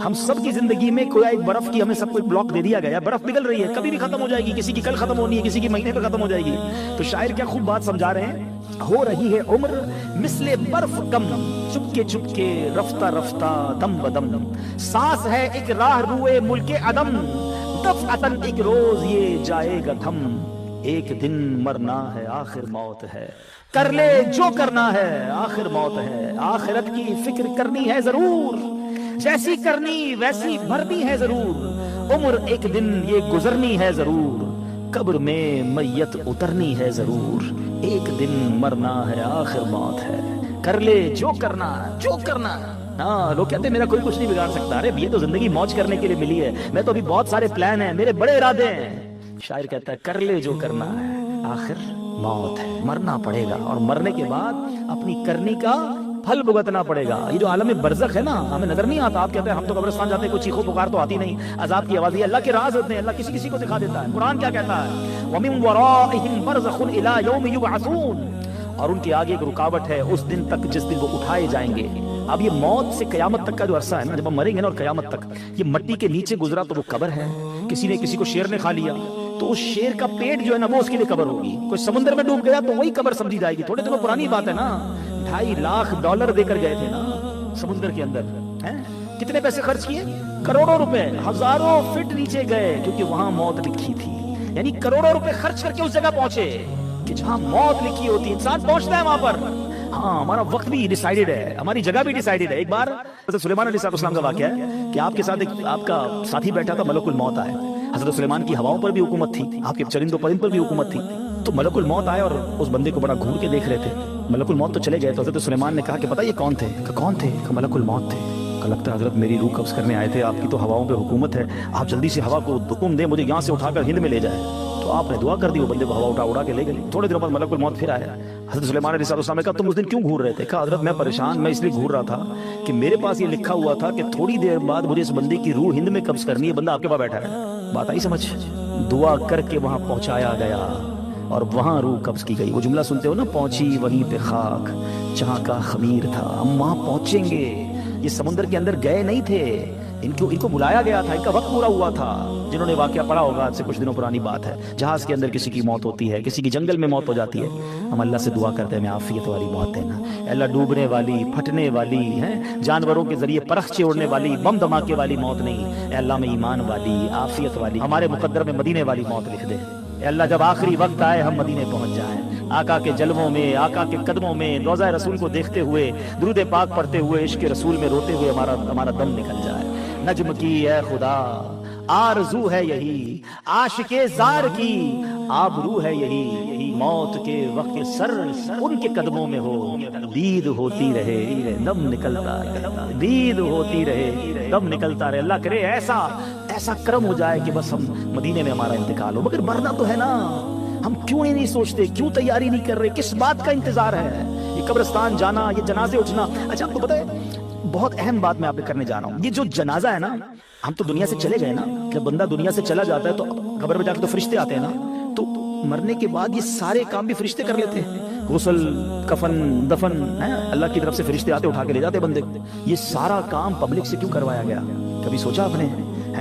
ہم سب کی زندگی میں کوئی ایک برف کی ہمیں سب کو ایک بلاک دے دیا گیا, برف پگھل رہی ہے, کبھی بھی ختم ہو جائے گی, کسی کی کل ختم ہونی ہے, کسی کی مہینے پہ ختم ہو جائے گی. تو شاعر کیا خوب بات سمجھا رہے ہیں, ہو رہی ہے عمر مثل برف کم, چپکے رفتہ رفتہ دم بدم. سانس ہے ایک راہ روئے ملک عدم, دفعتاً ایک روز یہ جائے گا تھم. ایک دن مرنا ہے آخر موت ہے, کر لے جو کرنا ہے آخر موت ہے. آخرت کی فکر کرنی ہے ضرور, جیسی کرنی ویسی بھرنی ہے ضرور. عمر ایک دن یہ گزرنی ہے ضرور, قبر میں میت اترنی ہے ضرور. ایک دن مرنا ہے آخر موت ہے, کر لے جو کرنا ہاں. لوگ کہتے ہیں میرا کوئی کچھ نہیں بگاڑ سکتا. ارے یہ تو زندگی موج کرنے کے لیے ملی ہے, میں تو ابھی بہت سارے پلان ہیں, میرے بڑے ارادے ہیں. شاعر کہتا ہے کر لے جو کرنا ہے آخر موت ہے. مرنا پڑے گا اور مرنے کے بعد اپنی کرنی کا پھل بھگتنا پڑے گا. یہ جو عالم برزخ ہے نا, ہمیں نظر نہیں آتا. آپ کہتے ہیں ہم تو قبرستان جاتے ہیں, کوئی چیخو پکار تو آتی نہیں, عذاب کی آواز. یہ اللہ کے راز ہوتے ہیں, اللہ کسی کسی کو دکھا دیتا ہے. قرآن کیا کہتا ہے, وَمِن وَرَائِهِمْ بَرْزَخٌ إِلَىٰ يَوْمِ يُبْعَثُونَ, اور ان کے آگے ایک رکاوٹ ہے اس دن تک جس دن وہ اٹھائے جائیں گے. اب یہ موت سے قیامت تک کا جو عرصہ ہے نا, جب ہم مریں گے نا اور قیامت تک, یہ مٹی کے نیچے گزرا تو وہ قبر ہے. کسی نے کسی کو شیر نے کھا لیا تو اس شیر کا پیٹ جو ہے نا وہ اس کے لیے قبر ہوگی. کوئی سمندر میں ڈوب گیا تو وہی قبر سمجھی جائے گی. تھوڑے دنوں پرانی بات ہے نا, 2.5 لاکھ ڈالر دے کر گئے تھے نا سمندر کے اندر. کتنے پیسے خرچ کیے, کروڑوں روپے, ہزاروں فٹ نیچے گئے کیونکہ وہاں موت لکھی تھی. یعنی کروڑوں روپے خرچ کر کے اس جگہ پہنچے کہ جہاں موت لکھی ہوتی ہے. انسان پہنچتا ہے وہاں پر. ہاں, ہمارا وقت بھی ڈیسائیڈڈ ہے, ہماری جگہ بھی ڈیسائیڈڈ ہے. ایک بار حضرت سلیمان علیہ السلام کا واقعہ ہے کہ آپ کے ساتھ ایک آپ کا ساتھی بیٹھا تھا, ملک الموت آئے. حضرت سلیمان کی ہواؤں پر بھی حکومت تھی, آپ کے چرند و پرند پر بھی حکومت تھی. تو ملک الموت آئے اور اس بندے کو بڑا گھور کے دیکھ رہے تھے. ملک الموت تو چلے گئے تو حضرت سلیمان نے کہا کہ پتہ یہ کون تھے؟ کہ کون تھے؟ کہ ملک الموت تھے. کہ لگتا ہے حضرت میری روح قبض کرنے آئے تھے, آپ کی تو ہواؤں پہ حکومت ہے, آپ جلدی سے ہوا کو حکم دیں مجھے یہاں سے اٹھا کر ہند میں لے جائے. تو آپ نے دعا کر دی, وہ بندے کو ہوا اڑا کے لے گئے. تھوڑے دنوں بعد ملک الموت پھر آیا. حضرت سلیمان علیہ السلام نے کہا تم اس دن کیوں گھور رہے تھے؟ کہا حضرت میں پریشان, میں اس لیے گھور رہا تھا کہ میرے پاس یہ لکھا ہوا تھا کہ تھوڑی دیر بعد مجھے اس بندے کی روح ہند میں قبض کرنی ہے, بندہ آپ کے پاس بیٹھا ہے. بات آئی سمجھ؟ دعا کر کے وہاں پہنچایا گیا اور وہاں روح قبض کی گئی. وہ جملہ سنتے ہو نا, پہنچی وہیں پہ خاک جہاں کا خمیر تھا. ہم وہاں پہنچیں گے. یہ سمندر کے اندر گئے نہیں تھے, ان کو بلایا گیا تھا, ان کا وقت پورا ہوا تھا. جنہوں نے واقعہ پڑھا ہوگا, آج سے کچھ دنوں پرانی بات ہے, جہاز کے اندر کسی کی موت ہوتی ہے, کسی کی جنگل میں موت ہو جاتی ہے. ہم اللہ سے دعا کرتے ہیں ہمیں عافیت والی موت دینا. اللہ ڈوبنے والی, پھٹنے والی, جانوروں کے ذریعے پرخچے اڑنے والی, بم دھماکے والی موت نہیں. اے اللہ میں ایمان والی, عافیت والی, ہمارے مقدر میں مدینے والی موت لکھ دے. اے اللہ جب آخری وقت آئے ہم مدینے پہنچ جائیں, آقا کے جلووں میں, آقا کے قدموں میں, روضہ رسول کو دیکھتے ہوئے, درود پاک پڑھتے ہوئے, عشق رسول میں روتے ہوئے ہمارا دم نکل جائے. نجم کی اے خدا آرزو ہے یہی, عاشق زار کی آبرو ہے یہی. موت کے وقت سر ان کے قدموں میں ہو، دید ہوتی رہے دم نکلتا رہے، دید ہوتی رہے دم نکلتا رہے۔ اللہ کرے ایسا کرم ہو جائے کہ بس ہم مدینے میں ہمارا انتقال ہو، مگر مرنا تو ہے نا، ہم کیوں نہیں سوچتے، کیوں تیاری نہیں کر رہے، کس بات کا انتظار ہے؟ یہ قبرستان جانا، یہ جنازے اٹھنا۔ اچھا آپ کو پتہ ہے بہت اہم بات میں آپ کو کرنے جا رہا ہوں، یہ جو جنازہ ہے نا، ہم تو دنیا سے چلے گئے نا، جب بندہ دنیا سے چلا جاتا ہے تو قبر میں جا کے تو فرشتے آتے ہیں نا، تو مرنے کے بعد یہ سارے کام بھی فرشتے کر لیتے ہیں، غسل، کفن، دفن، اللہ کی طرف سے فرشتے آتے اٹھا کے لے جاتے بندے کو۔ یہ سارا کام پبلک سے کیوں کروایا گیا؟ کبھی سوچا آپ نے؟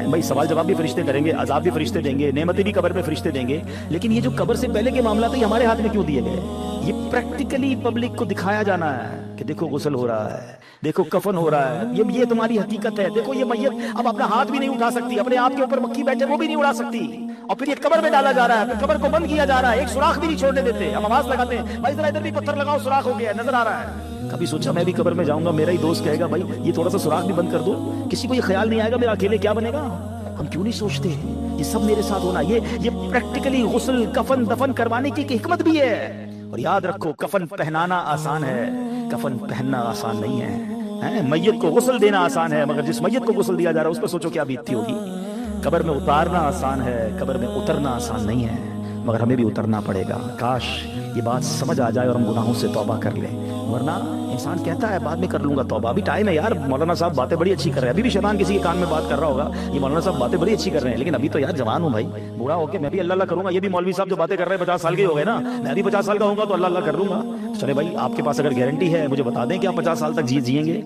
بھائی سوال جواب بھی فرشتے کریں گے، عذاب بھی فرشتے دیں گے، نعمتیں بھی قبر میں فرشتے دیں گے، لیکن یہ جو قبر سے پہلے کے معاملات ہیں یہ ہمارے ہاتھ میں کیوں دیے گئے؟ یہ پریکٹیکلی پبلک کو دکھایا جانا ہے کہ دیکھو غسل ہو رہا ہے، دیکھو کفن ہو رہا ہے، یہ تمہاری حقیقت ہے، دیکھو یہ میت اب اپنا ہاتھ بھی نہیں اٹھا سکتی، اپنے آپ کے اوپر مکھی بیٹھے وہ بھی نہیں اڑا سکتی، اور پھر یہ قبر میں ڈالا جا رہا ہے، پھر قبر کو بند کیا جا رہا ہے، ایک سوراخ بھی نہیں چھوڑنے دیتے، ہم آواز لگاتے ہیں بھائی ذرا ادھر بھی پتھر لگاؤ، سوراخ ہو گیا ہے، نظر آ رہا ہے۔ کبھی سوچا میں بھی قبر میں جاؤں گا، میرا ہی دوست کہے گا بھائی یہ تھوڑا سا سوراخ بھی بند کر دو، کسی کو یہ خیال نہیں آئے گا میرا اکیلے کیا بنے گا؟ ہم کیوں نہیں سوچتے یہ سب میرے ساتھ ہونا، یہ پریکٹیکلی غسل، کفن، دفن کروانے کی ایک حکمت بھی ہے۔ اور یاد رکھو کفن پہنانا آسان ہے، کفن پہننا آسان نہیں ہے۔ میت کو غسل دینا آسان ہے، مگر جس میت کو غسل دیا جا رہا ہے اس پہ سوچو کیا بیتتی ہوگی۔ قبر میں اتارنا آسان ہے، قبر میں اترنا آسان نہیں ہے، مگر ہمیں بھی اترنا پڑے گا۔ کاش یہ بات سمجھ آ جائے اور ہم گناہوں سے توبہ کر لیں، ورنہ انسان کہتا ہے بعد میں کر لوں گا توبہ، ابھی ٹائم ہے یار، مولانا صاحب باتیں بڑی اچھی کر رہے ہیں، ابھی بھی شیطان کسی کے کان میں بات کر رہا ہوگا یہ مولانا صاحب باتیں بڑی اچھی کر رہے ہیں، لیکن ابھی تو یار جوان ہوں بھائی، بوڑھا ہو کے میں بھی اللہ اللہ کروں گا، یہ بھی مولوی صاحب جو باتیں کر رہے ہیں 50 سال کے ہو گئے نا، میں بھی 50 سال کا ہوں گا تو اللہ اللہ کر لوں گا۔ چلے بھائی آپ کے پاس اگر گارنٹی ہے مجھے بتا دیں کہ آپ 50 سال تک جیئیں گے؟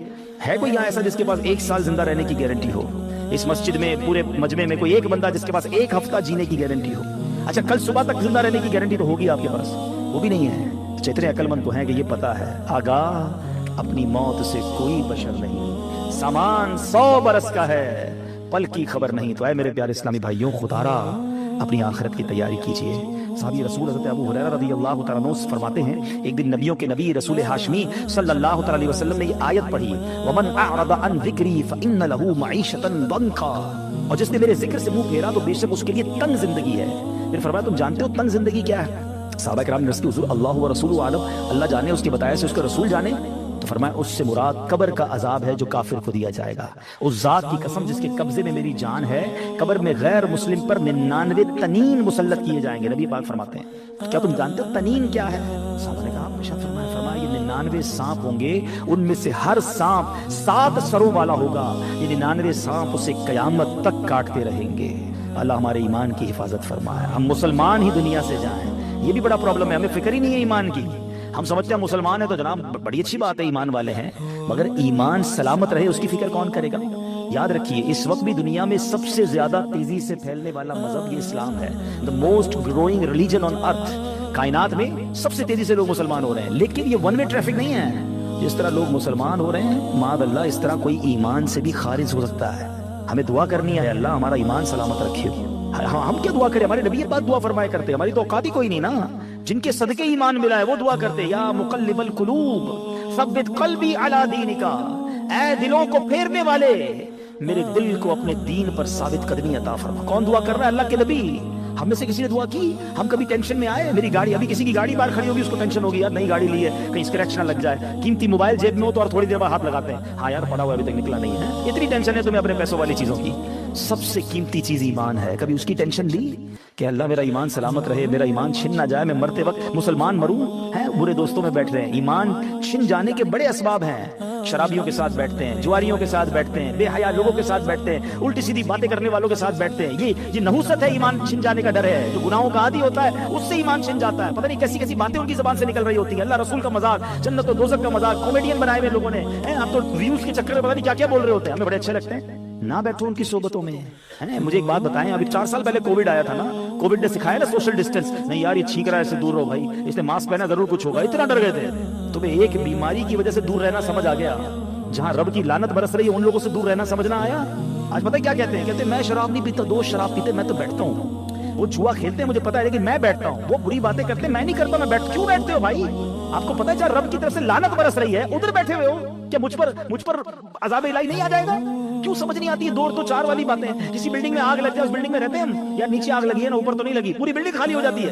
ہے کوئی یہاں ایسا جس کے پاس 1 سال زندہ رہنے کی گارنٹی ہو؟ اس مسجد میں پورے مجمع میں کوئی ایک بندہ جس کے پاس 1 ہفتہ جینے کی گارنٹی ہو؟ اچھا کل صبح تک زندہ رہنے کی گارنٹی تو ہوگی آپ کے پاس، وہ بھی نہیں ہے۔ اتنے عقل مند تو ہیں کہ یہ پتا ہے آگاہ اپنی موت سے کوئی بشر نہیں، سامان 100 برس کا ہے، پل کی خبر نہیں۔ تو اے میرے پیارے اسلامی بھائیوں، خدا را اپنی آخرت کی تیاری کیجئے۔ صحابی رسول حضرت ابو ہریرہ رضی اللہ تعالیٰ عنہ فرماتے ہیں ایک دن نبیوں کے نبی رسول ہاشمی صلی اللہ تعالیٰ علیہ وسلم نے یہ آیت پڑھی، وَمَنْ أَعْرَضَ عَنْ ذِكْرِي فَإِنَّ لَهُ مَعِيشَةً ضَنْكًا، اور جس نے میرے ذکر سے منہ پھیرا تو بے شک اس کے لیے تنگ زندگی ہے۔ پھر فرمایا تم جانتے ہو تنگ زندگی کیا ہے؟ صحابہ کرام نے حضور اللہ و رسول عالم، اللہ جانے اس کے بتایا سے اس کا رسول جانے، تو فرمایا اس سے مراد قبر کا عذاب ہے جو کافر کو دیا جائے گا۔ اس ذات کی قسم جس کے قبضے میں میری جان ہے، قبر میں غیر مسلم پر 99 تنین مسلط کیے جائیں گے۔ نبی پاک فرماتے ہیں کیا تم جانتے ہو تنین کیا ہے؟ صحابہ نے کہا فرمایا یہ 99 سانپ ہوں گے، ان میں سے ہر سانپ 7 سروں والا ہوگا، یہ 99 سانپ اسے قیامت تک کاٹتے رہیں گے۔ اللہ ہمارے ایمان کی حفاظت فرمائے، ہم مسلمان ہی دنیا سے جائیں، یہ بھی بڑا پرابلم ہے، ہمیں فکر ہی نہیں ہے ایمان کی۔ ہم سمجھتے ہیں مسلمان ہیں تو جناب بڑی اچھی بات ہے، ایمان والے ہیں، مگر ایمان سلامت رہے اس کی فکر کون کرے گا؟ یاد رکھیے اس وقت بھی دنیا میں سب سے زیادہ تیزی سے پھیلنے والا مذہب یہ اسلام ہے، the most growing religion on earth۔ کائنات میں سب سے تیزی سے لوگ مسلمان ہو رہے ہیں، لیکن یہ ون وے ٹریفک نہیں ہے۔ جس طرح لوگ مسلمان ہو رہے ہیں معاذ اللہ اس طرح کوئی ایمان سے بھی خارج ہو سکتا ہے۔ ہمیں دعا کرنی ہے اللہ ہمارا ایمان سلامت رکھے۔ ہم کیا دعا کریں؟ ہمارے نبی بات دعا فرمایا کرتے، ہماری تو اوقات ہی کوئی نہیں نا۔ جن کے صدقے ایمان ملا ہے وہ دعا کرتے، یا مقلب القلوب ثبت قلبی علی دینک، اے دلوں کو پھیرنے والے میرے دل کو اپنے دین پر ثابت قدمی عطا فرما۔ کون دعا کر رہا ہے؟ اللہ کے نبی۔ ہم میں سے کسی نے دعا کی؟ ہم کبھی ٹینشن میں آئے؟ میری گاڑی، ابھی کسی کی گاڑی باہر کھڑی ہوگی اس کو ٹینشن ہوگی یار نئی گاڑی لی ہے کہیں اسکریچ نہ لگ جائے، قیمتی موبائل جیب میں ہو تو اور تھوڑی دیر بعد ہاتھ لگاتے ہیں ہاں یار پڑا ہوا ابھی تک نکلا نہیں ہے، اتنی ٹینشن ہے تمہیں اپنے پیسوں والی چیزوں کی۔ سب سے قیمتی چیز ایمان ہے، کبھی اس کی ٹینشن لی کہ اللہ میرا ایمان سلامت رہے، میرا ایمان چھن نہ جائے، میں مرتے وقت مسلمان مروں؟ ہیں برے دوستوں میں بیٹھ رہے ہیں، ایمان چھن جانے کے بڑے اسباب ہیں، شرابیوں کے ساتھ بیٹھتے ہیں، جواریوں کے ساتھ بیٹھتے ہیں، بے حیا لوگوں کے ساتھ بیٹھتے ہیں، الٹی سیدھی باتیں کرنے والوں کے ساتھ بیٹھتے ہیں، یہ نحوست ہے، ایمان چھن جانے کا ڈر ہے۔ جو گناہوں کا عادی ہوتا ہے اس سے ایمان چھن جاتا ہے، پتہ نہیں کیسی کیسی باتیں ان کی زبان سے نکل رہی ہوتی ہیں، اللہ رسول کا مذاق، جنت و دوزخ کا مذاق، کامیڈین بنائے ہوئے لوگوں نے، آپ تو ویوز کے چکر میں پتہ نہیں کیا کیا بول رہے ہوتے ہیں، ہمیں بڑے اچھے لگتے ہیں، نہ بیٹھو ان کی صحبتوں میں۔ مجھے ایک بات بتائیں، ابھی 4 سال پہلے کووڈ آیا تھا نا، کووڈ نے سکھایا نا سوشل ڈسٹینس، نہیں یار یہ چھینک رہا ہے اس سے دور رہو بھائی، اس نے ماسک پہنا ضرور کچھ ہوگا، اتنا ڈر گئے تھے۔ تمہیں ایک بیماری کی وجہ سے دور رہنا سمجھ آ گیا، جہاں رب کی لعنت برس رہی ہے ان لوگوں سے دور رہنا سمجھنا آیا۔ آج پتہ کیا کہتے ہیں؟ کہتے ہیں میں شراب نہیں پیتا، دوست شراب پیتے میں تو بیٹھتا ہوں، وہ جوا کھیلتے ہیں مجھے پتا ہے لیکن میں بیٹھتا ہوں، وہ بری باتیں کرتے ہیں میں نہیں کرتا، میں کیوں بیٹھتے ہو بھائی؟ آپ کو پتا ہے جہاں رب کی طرف سے لعنت برس رہی ہے ادھر بیٹھے ہوئے ہو، کیا مجھ پر عذاب الہی نہیں آ جائے گا؟ کیوں سمجھ نہیں آتی ہے 2 تو 4 والی باتیں؟ کسی بلڈنگ میں آگ لگ جائے، اس بلڈنگ میں رہتے ہیں ہم، یا نیچے آگ لگی ہے نا اوپر تو نہیں لگی، پوری بلڈنگ خالی ہو جاتی ہے،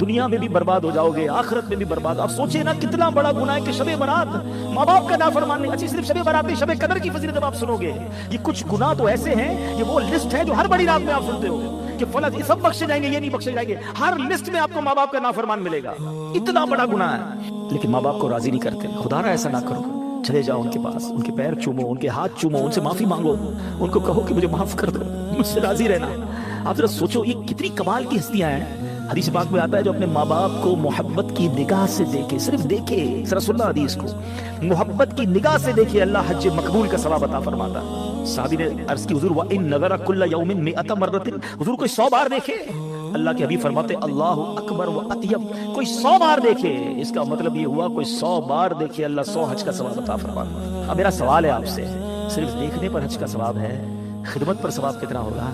دنیا میں بھی برباد ہو جاؤ گے، آخرت میں بھی برباد۔ آپ سوچیں نا کتنا بڑا گناہ ہے کہ شب برات ماں باپ کا نافرمانی۔ اچھی صرف شب برات نہیں، شب قدر کی فضیلت جب آپ سنو گے، یہ کچھ گناہ تو ایسے ہیں، یہ وہ لسٹ ہے جو ہر بڑی رات میں آپ سنتے ہو کہ فلاں یہ سب بخشے جائیں گے، یہ نہیں بخشے جائیں گے، ہر لسٹ میں آپ کو ماں باپ کا نافرمان ملے گا۔ اتنا بڑا گناہ ہے، لیکن ماں باپ کو راضی نہیں کرتے۔ خدا را ایسا نہ کرو، چلے جاؤ ان کے پاس، ان کے پیر چومو، ان کے ہاتھ چومو، ان سے معافی مانگو، ان کو کہو کہ مجھے معاف کر دو، مجھ سے راضی رہنا۔ آپ ذرا سوچو یہ کتنی کمال کی ہستیاں ہیں۔ حدیث پاک میں آتا ہے جو اپنے ماں باپ کو محبت کی نگاہ سے دیکھے، صرف دیکھے، ذرا سننا حدیث کو، محبت کی نگاہ سے دیکھے، اللہ حج مقبول کا ثواب عطا فرماتا ہے۔ صحابی نے عرض کی حضور وَإِن نَظَرَ كُلَّ يَوْمٍ مِئَةَ مَرَّةٍ، حضور کوئی 100 بار دیکھے؟ اللہ کے حبیب فرماتے اللہ اکبر و اطیب، کوئی 100 بار دیکھے، اس کا مطلب یہ ہوا کوئی 100 بار دیکھے اللہ 100 حج کا ثواب عطا فرماتا۔ اب میرا سوال ہے آپ سے، صرف دیکھنے پر حج کا ثواب ہے، خدمت پر ثواب کتنا ہوگا؟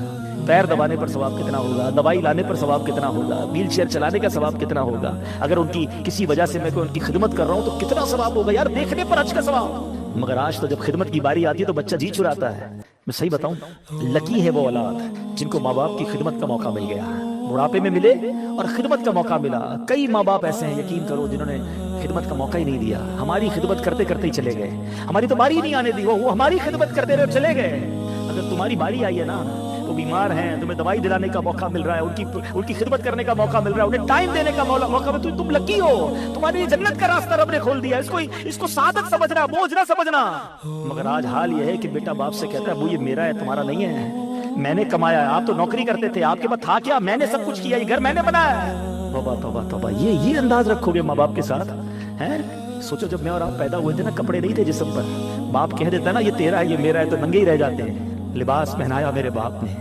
پیر دبانے پر ثواب کتنا ہوگا؟ دوائی لانے پر ثواب کتنا ہوگا؟ ویل چیئر چلانے کا ثواب کتنا ہوگا؟ اگر ان کی کسی وجہ سے میں کوئی ان کی خدمت کر رہا ہوں تو کتنا ثواب ہوگا یار دیکھنے پر حج کا ثواب۔ مگر آج تو جب خدمت کی باری آتی ہے تو بچہ جی چراتا ہے۔ میں صحیح بتاؤں، لکی ہے وہ اولاد جن کو ماں باپ کی خدمت کا موقع مل گیا، بڑھاپے میں ملے اور خدمت کا موقع ملا۔ کئی ماں باپ ایسے ہیں یقین کرو جنہوں نے خدمت کا موقع ہی نہیں دیا، ہماری خدمت کرتے کرتے ہی چلے گئے، ہماری تو باری نہیں آنے دی، وہ ہماری خدمت کرتے رہے چلے گئے۔ اگر تمہاری باری آئی ہے نا، وہ بیمار ہیں، تمہیں دوائی دلانے کا موقع مل رہا ہے، ان کی خدمت کرنے کا موقع مل رہا ہے، انہیں ٹائم دینے کا موقع مل رہا ہے، تم لکی ہو، تمہارے لیے جنت کا راستہ رب نے کھول دیا۔ اس کو سعادت سمجھنا، بوجھ نہ سمجھنا۔ مگر آج حال یہ ہے کہ بیٹا باپ سے کہتا ہے وہ یہ میرا ہے تمہارا نہیں ہے، میں نے کمایا ہے، آپ تو نوکری کرتے تھے، آپ کے پاس تھا کیا؟ میں نے سب کچھ کیا، یہ گھر میں نے بنایا ہے۔ توبہ توبہ توبہ، یہ انداز رکھو گے ماں باپ کے ساتھ ہیں؟ سوچو جب میں اور آپ پیدا ہوئے تھے نا، کپڑے نہیں تھے جسم پر، باپ کہہ دیتا نا یہ تیرا ہے یہ میرا ہے تو ننگے ہی رہ جاتے ہیں۔ لباس پہنایا میرے باپ نے،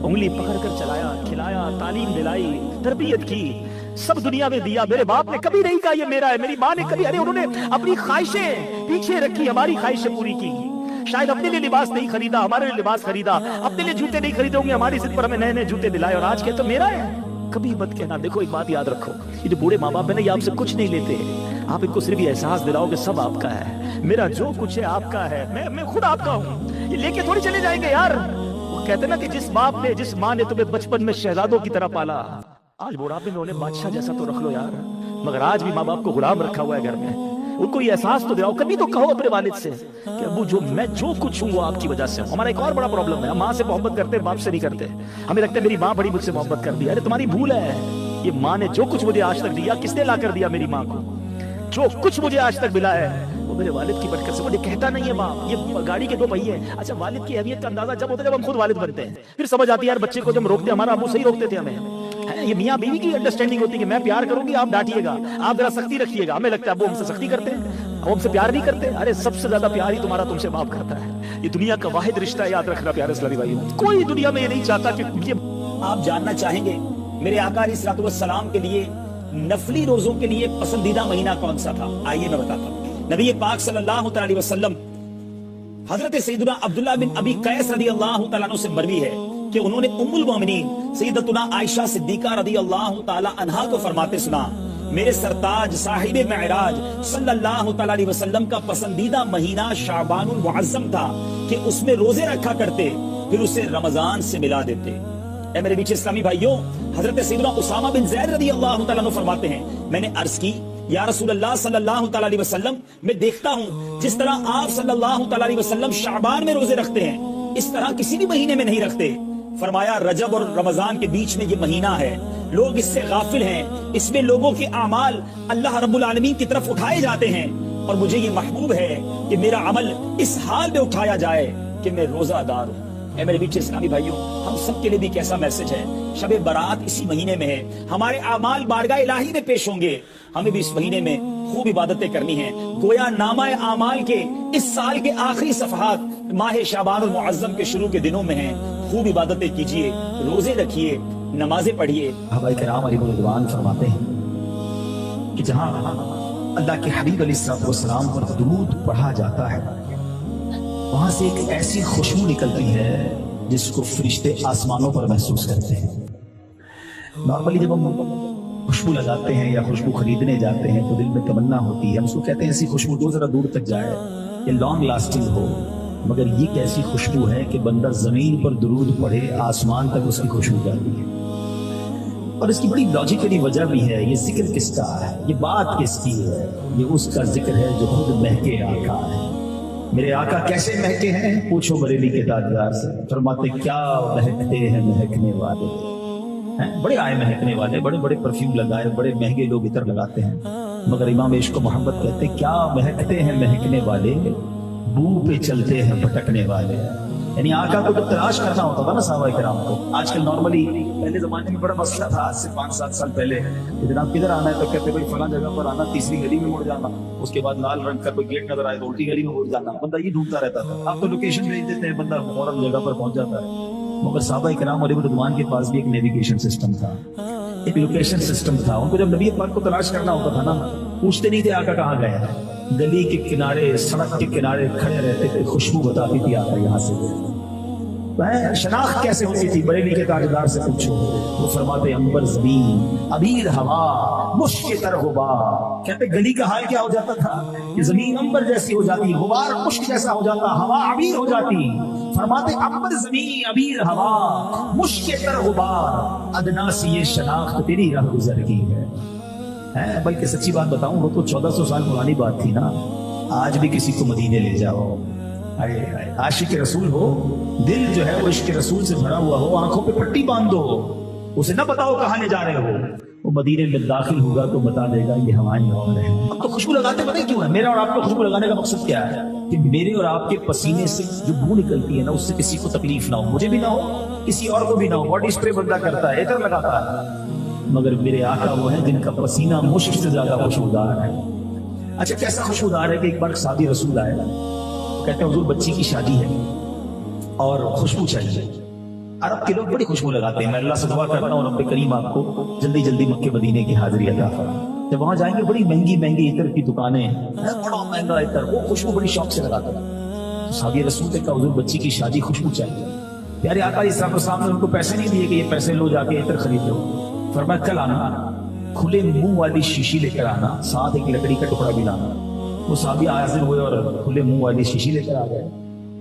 انگلی پکڑ کر چلایا، کھلایا، تعلیم دلائی، تربیت کی، سب دنیا میں دیا۔ میرے باپ نے کبھی نہیں کہا یہ میرا ہے، میری ماں نے کبھی، ارے انہوں نے اپنی خواہشیں پیچھے رکھی، ہماری خواہشیں پوری کی۔ شاید اپنے لیے لباس نہیں خریدا، ہمارے لیے لباس خریدا، اپنے لیے جوتے نہیں خریدے ہوں گے، ہماری ضد پر ہمیں نئے نئے جوتے دلائے، اور آج کہتے میرا ہے۔ کبھی مت کہنا۔ دیکھو ایک بات یاد رکھو، یہ جو بوڑھے ماں باپ ہیں نا، یہ آپ سے کچھ نہیں لیتے، آپ ان کو صرف یہ احساس دلاؤ کہ سب آپ کا ہے، میرا جو کچھ ہے آپ کا ہے، میں خود آپ کا ہوں، یہ لے کے تھوڑی چلے جائیں گے یار۔ وہ کہتے ہیں نا کہ جس ماں نے تمہیں بچپن میں شہزادوں کی طرح پالا، آج بڑھاپے میں انہیں بادشاہ جیسا تو رکھ لو یار۔ مگر آج بھی ماں باپ کو غلام رکھا ہوا ہے گھر میں، ان کو یہ احساس تو دلاؤ، کبھی تو کہو اپنے والد سے کہ ابو میں جو کچھ ہوں وہ آپ کی وجہ سے ہوں۔ ہمارا ایک اور بڑا پرابلم ہے، ہم ماں سے محبت کرتے ہیں، باپ سے نہیں کرتے، ہمیں لگتا ہے میری ماں بڑی مجھ سے محبت کر دی۔ ارے تمہاری بھول ہے، یہ ماں نے جو کچھ مجھے آج تک دیا، کس نے لا کر دیا؟ میری ماں کو۔ جو کچھ مجھے آج تک ملا ہے وہ میرے والد کی برکت سے۔ مجھے کہتا نہیں ہے باپ یہ گاڑی کے 2 پہیے ہیں۔ اچھا، والد کی اہمیت کا اندازہ جب ہوتا ہے جب ہم خود والد بنتے ہیں، پھر سمجھ آتی ہے یار بچے کو جب روکتے ہمارا ابو صحیح روکتے تھے ہمیں۔ یہ میاں بیوی کی انڈرسٹینڈنگ ہوتی ہے کہ میں پیار کروں گی، آپ ڈانٹیے گا، آپ ذرا سختی رکھیے گا۔ ہمیں لگتا ہے ابو ہم سے سختی کرتے ہیں، وہ ہم سے پیار نہیں کرتے۔ ارے سب سے زیادہ پیار ہی تمہارا تم سے باپ کرتا ہے۔ یہ دنیا کا واحد رشتہ ہے، یاد رکھنا پیارے اسلامی بھائیوں، کوئی دنیا میں یہ نہیں چاہتا کہ آپ جاننا چاہیں گے میرے آقا علیہ الصلوۃ والسلام کے لیے نفلی روزوں کے لیے پسندیدہ مہینہ کون سا تھا؟ آئیے میں بتاتا ہوں۔ نبی پاک صلی اللہ تعالی علیہ وسلم حضرت سیدنا عبداللہ بن ابی قیس رضی اللہ تعالیٰ عنہ سے مروی ہے کہ انہوں نے ام المومنین سیدتنا عائشہ صدیقہ رضی اللہ تعالی عنہا کو فرماتے سنا، میرے سرتاج صاحب معراج صلی اللہ تعالی علیہ وسلم کا پسندیدہ مہینہ شعبان المعظم تھا کہ اس میں روزے رکھا کرتے، پھر اسے رمضان سے ملا دیتے۔ اے میرے بیچ اسلامی بھائیوں، حضرت سیدنا اسامہ بن زید رضی اللہ تعالیٰ عنہ فرماتے ہیں، میں نے عرض کی یا رسول اللہ صلی اللہ تعالیٰ علیہ وسلم، میں دیکھتا ہوں جس طرح آپ صلی اللہ تعالیٰ علیہ وسلم شعبان میں روزے رکھتے ہیں، اس طرح کسی بھی مہینے میں نہیں رکھتے۔ فرمایا رجب اور رمضان کے بیچ میں یہ مہینہ ہے، لوگ اس سے غافل ہیں، اس میں لوگوں کے اعمال اللہ رب العالمین کی طرف اٹھائے جاتے ہیں، اور مجھے یہ محبوب ہے کہ میرا عمل اس حال میں اٹھایا جائے کہ میں روزہ دار ہوں۔ اے میرے بیچ اسلامی بھائیوں، ہم سب کے لیے بھی کیسا میسج ہے، شب برات اسی مہینے میں ہے، ہمارے اعمال بارگاہ الہی میں پیش ہوں گے، ہمیں بھی اس مہینے میں خوب عبادتیں کرنی ہیں۔ گویا نامہ اعمال کے اس سال کے آخری صفحات ماہ شعبان المعظم کے شروع کے دنوں میں ہیں، خوب عبادتیں کیجئے، روزے رکھیے، نمازیں پڑھیے۔ صحابہ کرام علیہ رضوان فرماتے ہیں کہ جہاں اللہ کے حبیب علیہ الصلوۃ والسلام پر درود پڑھا جاتا ہے، وہاں سے ایک ایسی خوشبو نکلتی ہے جس کو فرشتے آسمانوں پر محسوس کرتے ہیں۔ نارملی جب ہم خوشبو لگاتے ہیں یا خوشبو خریدنے جاتے ہیں تو دل میں تمنا ہوتی ہے، ہم اس کو کہتے ہیں ایسی خوشبو دو ذرا دور تک جائے، یہ لانگ لاسٹنگ ہو، مگر یہ ایک ایسی خوشبو ہے کہ بندہ زمین پر درود پڑھے آسمان تک اس کی خوشبو جاتی ہے۔ اور اس کی بڑی لاجیکلی وجہ بھی ہے. یہ ذکر کس کا ہے, یہ بات کس کی ہے؟ یہ اس کا ذکر ہے جو خود مہکے آقا ہے. میرے آقا کیسے مہکے ہیں؟ پوچھو بریلی کے تاجدار سے. فرماتے کیا مہکتے ہیں مہکنے والے. بڑے آئے مہکنے والے, بڑے بڑے پرفیوم لگائے, بڑے مہنگے لوگ عطر لگاتے ہیں, مگر امام عشق و محبت کہتے ہیں کیا مہکتے ہیں مہکنے والے, بو پہ چلتے ہیں بھٹکنے والے. یعنی آقا کو جب تلاش کرنا ہوتا تھا نا صحابہ کرام کو, آج کل نارملی پہلے زمانے میں بڑا مسئلہ تھا, آج سے 5-7 سال پہلے جناب کدھر آنا ہے تو کہتے بھائی فلاں جگہ پر آنا, تیسری گلی میں مڑ جانا, اس کے بعد لال رنگ کا کوئی گیٹ نظر آئے تو الٹی گلی میں مڑ جانا. بندہ یہ ڈھونڈتا رہتا تھا. آپ تو لوکیشن بھیج دیتے ہیں, بندہ فوراً جگہ پر پہنچ جاتا ہے. مگر صحابہ کرام علیہ رضوان کے پاس بھی ایک نیویگیشن سسٹم تھا, ایک لوکیشن سسٹم تھا. ان کو جب نبی پاک کو تلاش کرنا ہوتا تھا نا, پوچھتے نہیں تھے آقا کہاں گئے ہیں, گلی کے کنارے سڑک کے کنارے کھڑے رہتے تھے, خوشبو بتاتی تھی آقا یہاں سے. شناخت کیسے ہوتی تھی؟ بریلی کے تاجدار سے پوچھو. وہ فرماتے انبر زمین عبیر ہوا مشک تر غبار. کہتے گلی کا حال کیا ہو جاتا تھا کہ زمین انبر جیسی ہو جاتی, غبار مشک جیسا ہو جاتا, ہوا عبیر ہو جاتی. فرماتے انبر زمین عبیر ہوا مشک تر غبار, ادنا سی یہ شناخت تیری رہ گزر کی ہے. بلکہ سچی بات بتاؤں, وہ تو 1400 سال پرانی بات تھی نا. آج بھی کسی کو مدینے لے جاؤ, عاشق رسول ہو, دل جو ہے وہ عشق رسول سے بھرا ہوا ہو, آنکھوں پہ پٹی باندھ دو, اسے نہ بتاؤ کہاں لے جا رہے ہو, وہ مدینے میں داخل ہوگا تو بتا دے گا یہ ہوائیں اور ہیں. اب تو خوشبو لگاتے پتہ کیوں ہے؟ میرا اور آپ کو خوشبو لگانے کا مقصد کیا ہے؟ کہ میرے اور آپ کے پسینے سے جو بو نکلتی ہے نا, اس سے کسی کو تکلیف نہ ہو, مجھے بھی نہ ہو, کسی اور کو بھی نہ ہو. باڈی اسپرے بندہ کرتا ہے, عطر لگاتا ہے, مگر میرے آقا وہ ہیں جن کا پسینہ مشک سے زیادہ خوشبودار ہے. اچھا کیسا خوشبودار ہے کہ ایک بار صحابی رسول آئے, کہتے ہیں حضور بچی کی شادی ہے اور خوشبو چاہیے. عرب کے لوگ بڑی خوشبو لگاتے ہیں. میں اللہ سے دعا کرتا ہوں رب کریم آپ کو جلدی جلدی مکے مدینے کی حاضری عطا فرمائے. جب وہاں جائیں گے بڑی مہنگی مہنگی عطر کی دکانیں, بڑا مہنگا عطر, وہ خوشبو بڑی شوق سے لگاتے ہیں. صحابی رسول نے کہا حضور بچی کی شادی خوشبو چاہیے. پیارے آقا علیہ السلام نے ان کو پیسے نہیں دیے کہ یہ پیسے لو جا کے عطر خرید لو. فرمایا کل آنا, کھلے منہ والی شیشی لے کر آنا, ساتھ ایک لکڑی کا ٹکڑا بھی لانا. وہ صحابی حاضر ہوئے اور کھلے منہ والی شیشی لے کر آ گئے.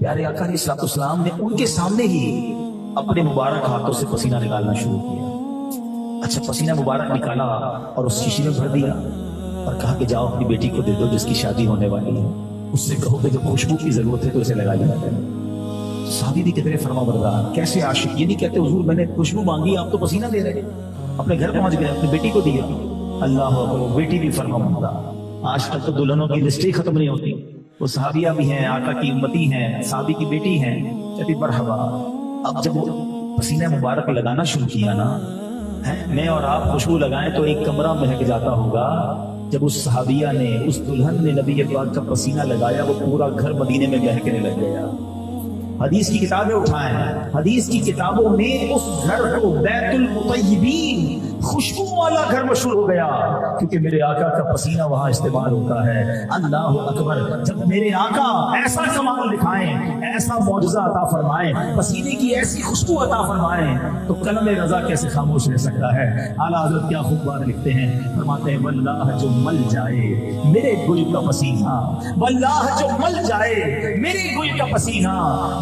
پیارے آقا علیہ السلام نے ان کے سامنے ہی اپنے مبارک ہاتھوں سے پسینہ نکالنا شروع کیا. اچھا پسینہ مبارک نکالا اور اس شیشی میں بھر دیا اور کہا کہ جاؤ اپنی بیٹی کو دے دو جس کی شادی ہونے والی ہے, اس سے کہو کہ جب خوشبو کی ضرورت ہے تو اسے لگا دیا جائے. صحابی بھی کتنے فرما بردار, کیسے عاشق. یہ نہیں کہتے حضور میں نے خوشبو مانگی آپ تو پسینہ دے رہے, اپنے گھر پہنچ گئے, اپنی بیٹی کو دیا. اللہ اکبر, بیٹی بھی فرما بردار. آج تک تو دلہنوں کی لسٹ ہی ختم نہیں ہوتی. وہ صحابیہ بھی ہیں, آقا کی امتی ہیں, صحابی کی بیٹی ہیں, کہتی مرحبا. اب جب وہ پسینہ مبارک لگانا شروع کیا نا, میں اور آپ خوشبو لگائیں تو ایک کمرہ مہک جاتا ہوگا. جب اس صحابیہ نے, اس دلہن نے نبی پاک کا پسینہ لگایا, وہ پورا گھر مدینے میں مہکنے لگ گیا. حدیث کی کتابیں اٹھائیں, حدیث کی کتابوں میں اس گھر کو بیت المطیبین, خوشبو والا گھر مشہور ہو گیا, کیونکہ میرے آقا کا پسینہ وہاں استعمال ہوتا ہے. اللہ اکبر. جب میرے آقا ایسا کمال دکھائیں, ایسا معجزہ عطا فرمائیں, پسینے کی ایسی خوشبو عطا فرمائیں, تو قلم رضا کیسے خاموش رہ سکتا ہے؟ اعلیٰ حضرت کیا خوب بات لکھتے ہیں, فرماتے ہیں واللہ جو مل جائے میرے گل کا پسینہ, واللہ جو مل جائے میرے گل کا پسینہ,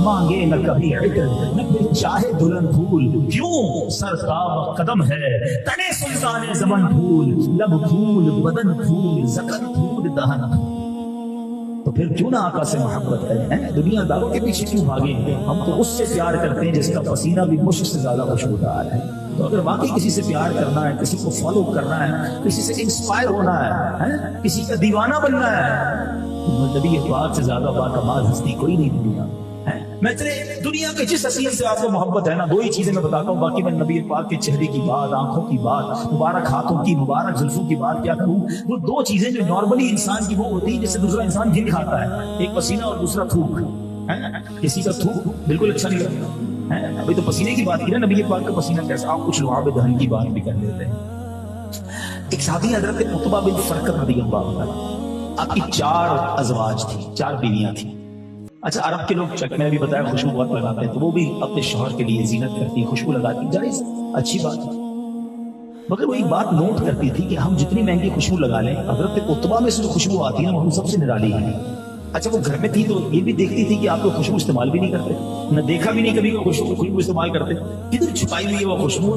مانگے نہ کبھی عطر نہ پھر چاہے دلہن پھول, کیوں سرکاب قدم ہے تنے سلطان زمن پھول, لب پھول بدن پھول زکن پھول دہن. تو پھر کیوں نہ آقا سے محبت ہے, دنیا داروں کے پیچھے کیوں بھاگیں؟ ہم تو اس سے پیار کرتے ہیں جس کا پسینہ بھی مشک سے زیادہ خوشبودار ہے. تو اگر واقعی کسی سے پیار کرنا ہے, کسی کو فالو کرنا ہے, کسی سے انسپائر ہونا ہے, کسی کا دیوانہ بننا ہے, تو نبی پاک سے زیادہ باکمال ہستی کوئی نہیں دنیا. میں دنیا کے جس حسین سے آپ کو محبت ہے نا, دو ہی چیزیں میں بتاتا ہوں, باقی میں نبی پاک کے چہرے کی بات, آنکھوں کی بات, مبارک ہاتھوں کی, مبارک زلفوں کی بات کیا کروں. وہ دو چیزیں جو نارملی انسان کی وہ ہوتی ہیں جس سے دوسرا انسان گن کھاتا ہے, ایک پسینہ اور دوسرا تھوک. کسی کا تھوک بالکل اچھا نہیں لگتا. ابھی تو پسینے کی بات کی نا, نبی پاک کا پسینہ کیسا, آپ کچھ لعاب دہن کی بات بھی کر لیتے ہیں. ایک صحابی حضرت عتبہ بن فرقد رضی اللہ عنہ, آپ کی 4 ازواج تھی, 4 بیویاں تھیں. اچھا عرب کے لوگ میں نے بھی بتایا خوشبو بہت لگاتے ہیں, تو وہ بھی اپنے شوہر کے لیے زینت کرتی, خوشبو لگاتی, جائز اچھی بات ہے. مگر وہ ایک بات نوٹ کرتی تھی کہ ہم جتنی مہنگی خوشبو لگا لیں, حضرت عتبہ میں سے جو خوشبو آتی ہے نا وہ ہم سب سے نرالی ہے. اچھا وہ گھر میں تھی تو یہ بھی دیکھتی تھی کہ آپ لوگ خوشبو استعمال بھی نہیں کرتے, نہ دیکھا بھی نہیں کبھی وہ خوشبو استعمال کرتے, کدھر چھپائی ہوئی ہے وہ خوشبو,